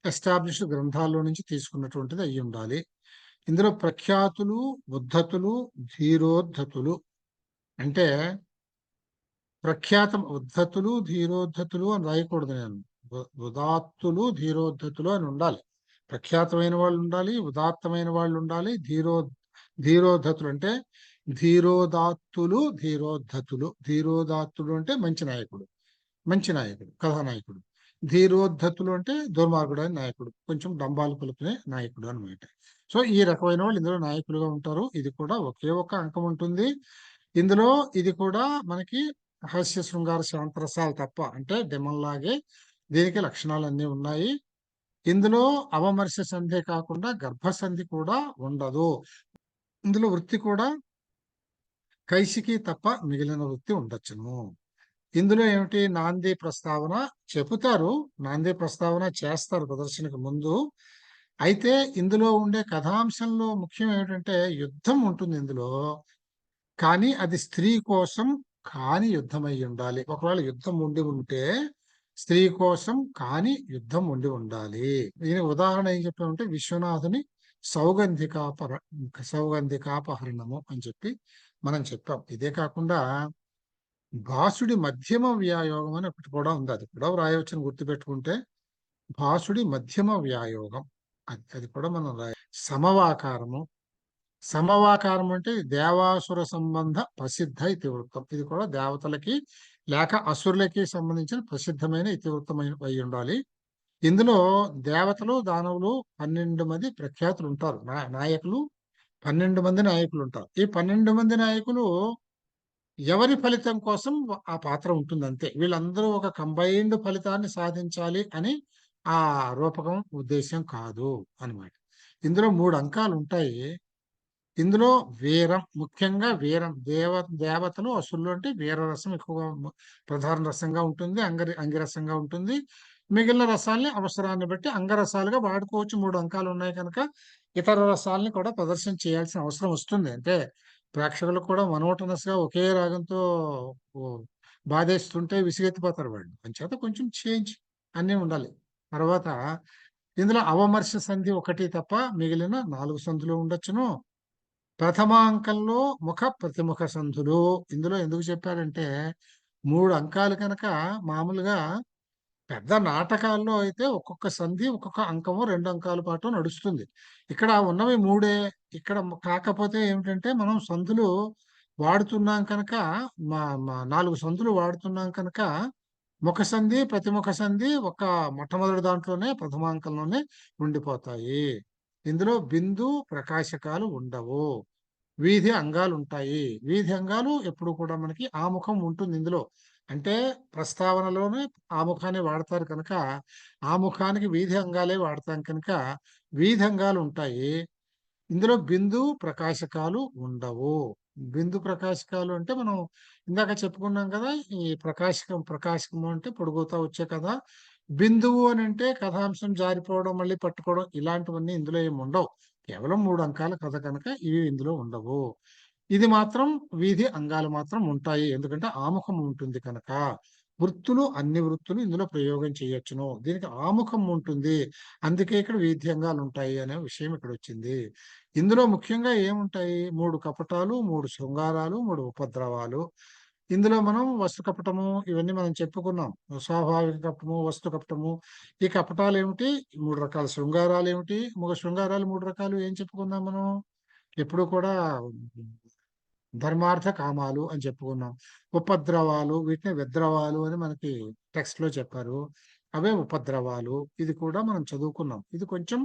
ఎస్టాబ్లిష్డ్ గ్రంథాల్లో నుంచి తీసుకున్నటువంటిది అయి ఉండాలి. ఇందులో ప్రఖ్యాతులు, ఉద్ధతులు, ధీరోద్ధతులు. అంటే ప్రఖ్యాతం ఉద్ధతులు, ధీరోద్ధతులు అని రాయకూడదు. నేను ఉదాత్తులు, ధీరోద్ధతులు అని ఉండాలి. ప్రఖ్యాతమైన వాళ్ళు ఉండాలి, ఉదాత్తమైన వాళ్ళు ఉండాలి, ధీరోద్ధతులు అంటే ధీరోదాత్తులు, ధీరోద్ధతులు. ధీరోదాత్తుడు అంటే మంచి నాయకుడు, మంచి నాయకుడు, కథానాయకుడు. ధీరోద్ధతులు అంటే దుర్మార్గుడు అని నాయకుడు, కొంచెం డంబాలు కొలుపునే నాయకుడు అనమాట. సో ఈ రకమైన వాళ్ళు ఇందులో నాయకులుగా ఉంటారు. ఇది కూడా ఒకే ఒక అంకం ఉంటుంది ఇందులో. ఇది కూడా మనకి హాస్య శృంగార శాంతరసాలు తప్ప, అంటే డెమన్లాగే దీనికి లక్షణాలన్నీ ఉన్నాయి. ఇందులో అవమర్శ సంధి కాకుండా గర్భసంధి కూడా ఉండదు. ఇందులో వృత్తి కూడా కైశికి తప్ప మిగిలిన వృత్తి ఉండొచ్చును. ఇందులో ఏమిటి, నాంది ప్రస్తావన చెబుతారు, నాంది ప్రస్తావన చేస్తారు ప్రదర్శనకు ముందు. అయితే ఇందులో ఉండే కథాంశంలో ముఖ్యం ఏమిటంటే యుద్ధం ఉంటుంది ఇందులో, కానీ అది స్త్రీ కోసం కాని యుద్ధం అయి ఉండాలి. ఒకవేళ యుద్ధం ఉండి ఉంటే స్త్రీ కోసం కాని యుద్ధం ఉండి ఉండాలి. దీని ఉదాహరణ ఏం చెప్పామంటే విశ్వనాథుని సౌగంధికాపహరణము అని చెప్పి మనం చెప్పాం. ఇదే కాకుండా భాసుడి మధ్యమ వ్యాయోగం అని ఒకటి కూడా ఉంది, అది కూడా వ్రాయవచ్చని గుర్తుపెట్టుకుంటే. భాసుడి మధ్యమ వ్యాయోగం అది కూడా మనం సమవాకారము. సమవాకారం అంటే దేవాసుర సంబంధ ప్రసిద్ధ ఇతివృత్తం. ఇది కూడా దేవతలకి లేక అసురులకి సంబంధించిన ప్రసిద్ధమైన ఇతివృత్తమైన అయి ఉండాలి. ఇందులో దేవతలు దానవులు 12 మంది ప్రఖ్యాతులు ఉంటారు, నాయకులు 12 మంది నాయకులు ఉంటారు. ఈ 12 మంది నాయకులు ఎవరి ఫలితం కోసం ఆ పాత్ర ఉంటుంది అంతే. వీళ్ళందరూ ఒక కంబైన్డ్ ఫలితాన్ని సాధించాలి అని ఆ రూపకం ఉద్దేశం కాదు అన్నమాట. ఇందులో 3 అంకాలు ఉంటాయి. ఇందులో వీరం, ముఖ్యంగా వీరం, దేవతలు అసురులు అంటే వీరరసం ఎక్కువగా ప్రధాన రసంగా ఉంటుంది, అంగిరసంగా ఉంటుంది. మిగిలిన రసాల్ని అవసరాన్ని బట్టి అంగరసాలుగా వాడుకోవచ్చు. 3 అంకాలు ఉన్నాయి కనుక ఇతర రసాలని కూడా ప్రదర్శన చేయాల్సిన అవసరం వస్తుంది. అంటే ప్రేక్షకులకు కూడా మనోటనస్గా ఒకే రాగంతో బాధేస్తుంటే విసిగెత్తిపోతారు వాళ్ళు. అంచేత కొంచెం చేంజ్ అన్నీ ఉండాలి. తర్వాత ఇందులో అవమర్శ సంధి ఒకటి తప్ప మిగిలిన 4 సంధులు ఉండొచ్చును. ప్రథమాంకంలో ముఖ ప్రతిముఖ సంధులు. ఇందులో ఎందుకు చెప్పారంటే 3 అంకాలు కనుక మామూలుగా పెద్ద నాటకాల్లో అయితే ఒక్కొక్క సంధి ఒక్కొక్క అంకము 2 అంకాల పాటు నడుస్తుంది. ఇక్కడ ఉన్నవి 3. ఇక్కడ కాకపోతే ఏమిటంటే మనం సంధులు వాడుతున్నాం కనుక 4 సంధులు వాడుతున్నాం కనుక ముఖ సంధి ప్రతిముఖ సంధి ఒక మొట్టమొదటి దాంట్లోనే ప్రథమాంకంలోనే ఉండిపోతాయి. ఇందులో బిందు ప్రకాశకాలు ఉండవు. వీధి అంగాలు ఉంటాయి. వీధి అంగాలు ఎప్పుడు కూడా మనకి ఆముఖం ఉంటుంది ఇందులో. అంటే ప్రస్తావనలోనే ఆముఖాన్ని వాడతారు కనుక ఆముఖానికి వీధి అంగాలే వాడతాం కనుక వీధి అంగాలు ఉంటాయి. ఇందులో బిందు ప్రకాశకాలు ఉండవు. బిందు ప్రకాశకాలు అంటే మనం ఇందాక చెప్పుకున్నాం కదా, ఈ ప్రకాశకం అంటే పొడుగుతా వచ్చే కదా. బిందువు అని అంటే కథాంశం జారిపోవడం మళ్ళీ పట్టుకోవడం ఇలాంటివన్నీ ఇందులో ఏమి ఉండవు. కేవలం 3 అంకాల కథ కనుక ఇవి ఇందులో ఉండవు. ఇది మాత్రం వీధి అంగాలు మాత్రం ఉంటాయి, ఎందుకంటే ఆముఖం ఉంటుంది కనుక. వృత్తులు అన్ని వృత్తులు ఇందులో ప్రయోగం చేయొచ్చును. దీనికి ఆముఖం ఉంటుంది, అందుకే ఇక్కడ వీధి అంగాలు ఉంటాయి అనే విషయం ఇక్కడ వచ్చింది. ఇందులో ముఖ్యంగా ఏముంటాయి, 3 కపటాలు, 3 శృంగారాలు, 3 ఉపద్రవాలు. ఇందులో మనం వస్తు కపటము ఇవన్నీ మనం చెప్పుకున్నాం. స్వాభావిక కపటము, వస్తు కపటము. ఈ కపటాలు ఏమిటి, 3 రకాల శృంగారాలు ఏమిటి, శృంగారాలు 3 రకాలు ఏం చెప్పుకున్నాం మనం ఎప్పుడు కూడా, ధర్మార్థ కామాలు అని చెప్పుకున్నాం. ఉపద్రవాలు వీటిని విద్రవాలు అని మనకి టెక్స్ట్ లో చెప్పారు, అవే ఉపద్రవాలు. ఇది కూడా మనం చదువుకున్నాం. ఇది కొంచెం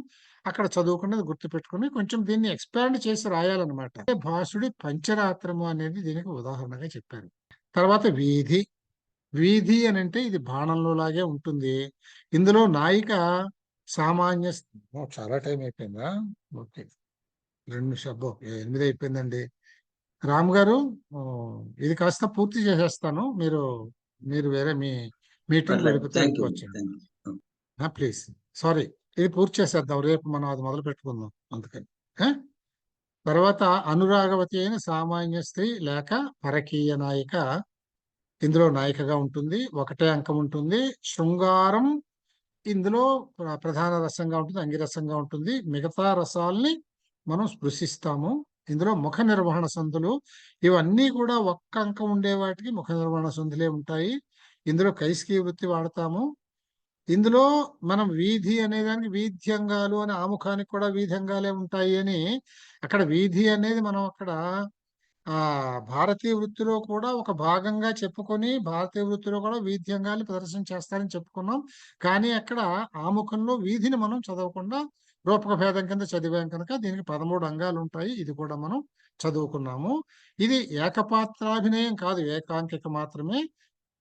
అక్కడ చదువుకున్నది గుర్తుపెట్టుకుని కొంచెం దీన్ని ఎక్స్పాండ్ చేసి రాయాలన్నమాట. భాసుడి పంచరాత్రము అనేది దీనికి ఉదాహరణగా చెప్పారు. తర్వాత వీధి. వీధి అని అంటే ఇది బాణంలో లాగే ఉంటుంది. ఇందులో నాయిక సామాన్య చాలా టైం అయిపోయిందా, ఓకే 8 అయిపోయిందండి. రామ్ గారు ఇది కాస్త పూర్తి చేసేస్తాను, మీరు వేరే మీ మీటింగ్ వెళ్ళిపోవచ్చు ప్లీజ్. సారీ, ఇది పూర్తి చేసేద్దాం, రేపు మనం అది మొదలు పెట్టుకుందాం అందుకని. తర్వాత అనురాగవతి అయిన సామాన్య స్త్రీ లేక పరకీయ నాయిక ఇందులో నాయికగా ఉంటుంది. ఒకటే అంకం ఉంటుంది. శృంగారం ఇందులో ప్రధాన రసంగా ఉంటుంది, అంగిరసంగా ఉంటుంది. మిగతా రసాల్ని మనం స్పృశిస్తాము. ఇందులో ముఖ నిర్వహణ సంధులు ఇవన్నీ కూడా ఒక్క అంకం ఉండే వాటికి ముఖ నిర్వహణ సంధులే ఉంటాయి. ఇందులో కైస్కీ వృత్తి వాడతాము. ఇందులో మనం వీధి అనేదానికి వీధ్యంగాలు అని ఆముఖానికి కూడా వీధ్యంగాలే ఉంటాయి అని అక్కడ వీధి అనేది మనం అక్కడ భారతీయ వృత్తిలో కూడా ఒక భాగంగా చెప్పుకొని భారతీయ వృత్తిలో కూడా వీధ్యంగాలు ప్రదర్శన చేస్తారని చెప్పుకున్నాం. కానీ అక్కడ ఆముఖంలో వీధిని మనం చదవకుండా రూపక భేదం కింద చదివాం కనుక దీనికి 13 అంగాలు ఉంటాయి. ఇది కూడా మనం చదువుకున్నాము. ఇది ఏకపాత్రాభినయం కాదు, ఏకాంకిక మాత్రమే.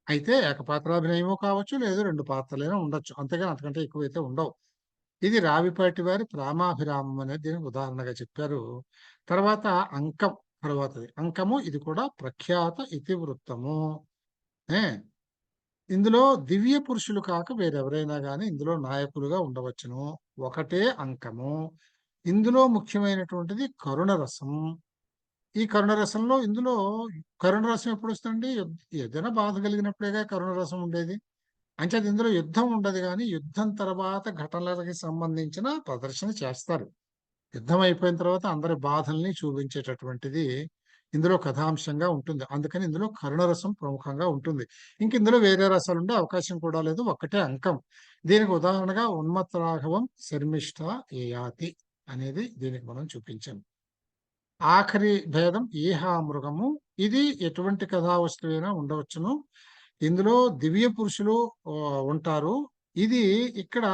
అయితే ఏకపాత్రాభినయము కావచ్చు, లేదు 2 పాత్రలైనా ఉండొచ్చు, అంతేగాని అంతకంటే ఎక్కువైతే ఉండవు. ఇది రావిపాటి వారి ప్రేమాభిరామం అనేది దీనికి ఉదాహరణగా చెప్పారు. తర్వాత అంకం తర్వాతది అంకము, ఇది కూడా ప్రఖ్యాత ఇతివృత్తము. ఇందులో దివ్య పురుషులు కాక వేరెవరైనా కానీ ఇందులో నాయకులుగా ఉండవచ్చును. ఒకటే అంకము. ఇందులో ముఖ్యమైనటువంటిది కరుణరసం. ఈ కరుణరసంలో ఇందులో కరుణరసం ఎప్పుడు వస్తుంది? ఏదైనా బాధ కలిగినప్పుడేగా కరుణరసం ఉండేది. అంచేది ఇందులో యుద్ధం ఉండదు, కానీ యుద్ధం తర్వాత ఘటనలకి సంబంధించిన ప్రదర్శన చేస్తారు. యుద్ధం అయిపోయిన తర్వాత అందరి బాధల్ని చూపించేటటువంటిది ఇందులో కథాంశంగా ఉంటుంది. అందుకని ఇందులో కరుణరసం ప్రముఖంగా ఉంటుంది. ఇంక ఇందులో వేరే రసాలు ఉండే అవకాశం కూడా లేదు, ఒక్కటే అంకం. దీనికి ఉదాహరణగా ఉన్మత్తరాఘవం శర్మిష్ఠ ఏయాతి అనేది దీనికి మనం చూపించాం. ఆఖరి భేదం ఈహామృగము. ఇది ఎటువంటి కథా వస్తువైనా ఉండవచ్చును. ఇందులో దివ్య పురుషులు ఉంటారు. ఇది ఇక్కడ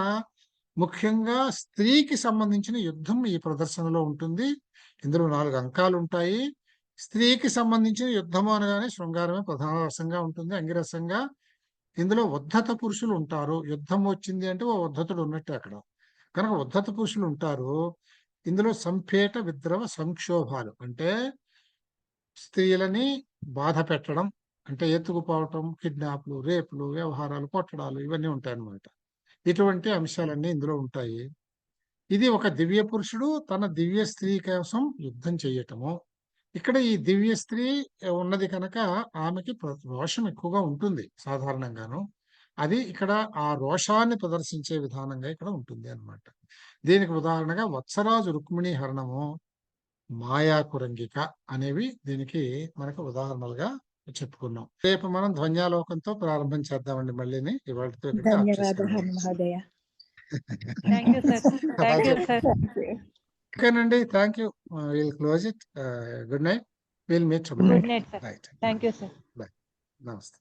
ముఖ్యంగా స్త్రీకి సంబంధించిన యుద్ధం ఈ ప్రదర్శనలో ఉంటుంది. ఇందులో 4 అంకాలు ఉంటాయి. స్త్రీకి సంబంధించిన యుద్ధము అనగానే శృంగారమే ప్రధాన రసంగా ఉంటుంది, అంగిరసంగా. ఇందులో ఉద్ధత పురుషులు ఉంటారు. యుద్ధం వచ్చింది అంటే ఓ ఉద్ధతుడు ఉన్నట్టే అక్కడ, కనుక ఉద్ధత పురుషులు ఉంటారు. ఇందులో సంపేట విద్రవ సంక్షోభాలు అంటే స్త్రీలని బాధ పెట్టడం, అంటే ఎత్తుకుపోవటం, కిడ్నాప్లు, రేపులు, వ్యవహారాలు, కొట్టడాలు ఇవన్నీ ఉంటాయన్నమాట. ఇటువంటి అంశాలన్నీ ఇందులో ఉంటాయి. ఇది ఒక దివ్య పురుషుడు తన దివ్య స్త్రీ కోసం యుద్ధం చేయటము. ఇక్కడ ఈ దివ్య స్త్రీ ఉన్నది కనుక ఆమెకి రోషం ఎక్కువగా ఉంటుంది సాధారణంగాను. అది ఇక్కడ ఆ రోషాన్ని ప్రదర్శించే విధానంగా ఇక్కడ ఉంటుంది అన్నమాట. దీనికి ఉదాహరణగా వత్సరాజు రుక్మిణి హరణము, మాయాకురంగిక అనేవి దీనికి మనకు ఉదాహరణలుగా చెప్పుకున్నాం. రేపు మనం ధ్వన్యాలోకంతో ప్రారంభం చేద్దామండి. మళ్ళీని ఇవాళతో ఓకేనండి. Thank you. Will close it. Good night. Will meet tomorrow. Good night sir. Right. Thank you sir. నమస్తే.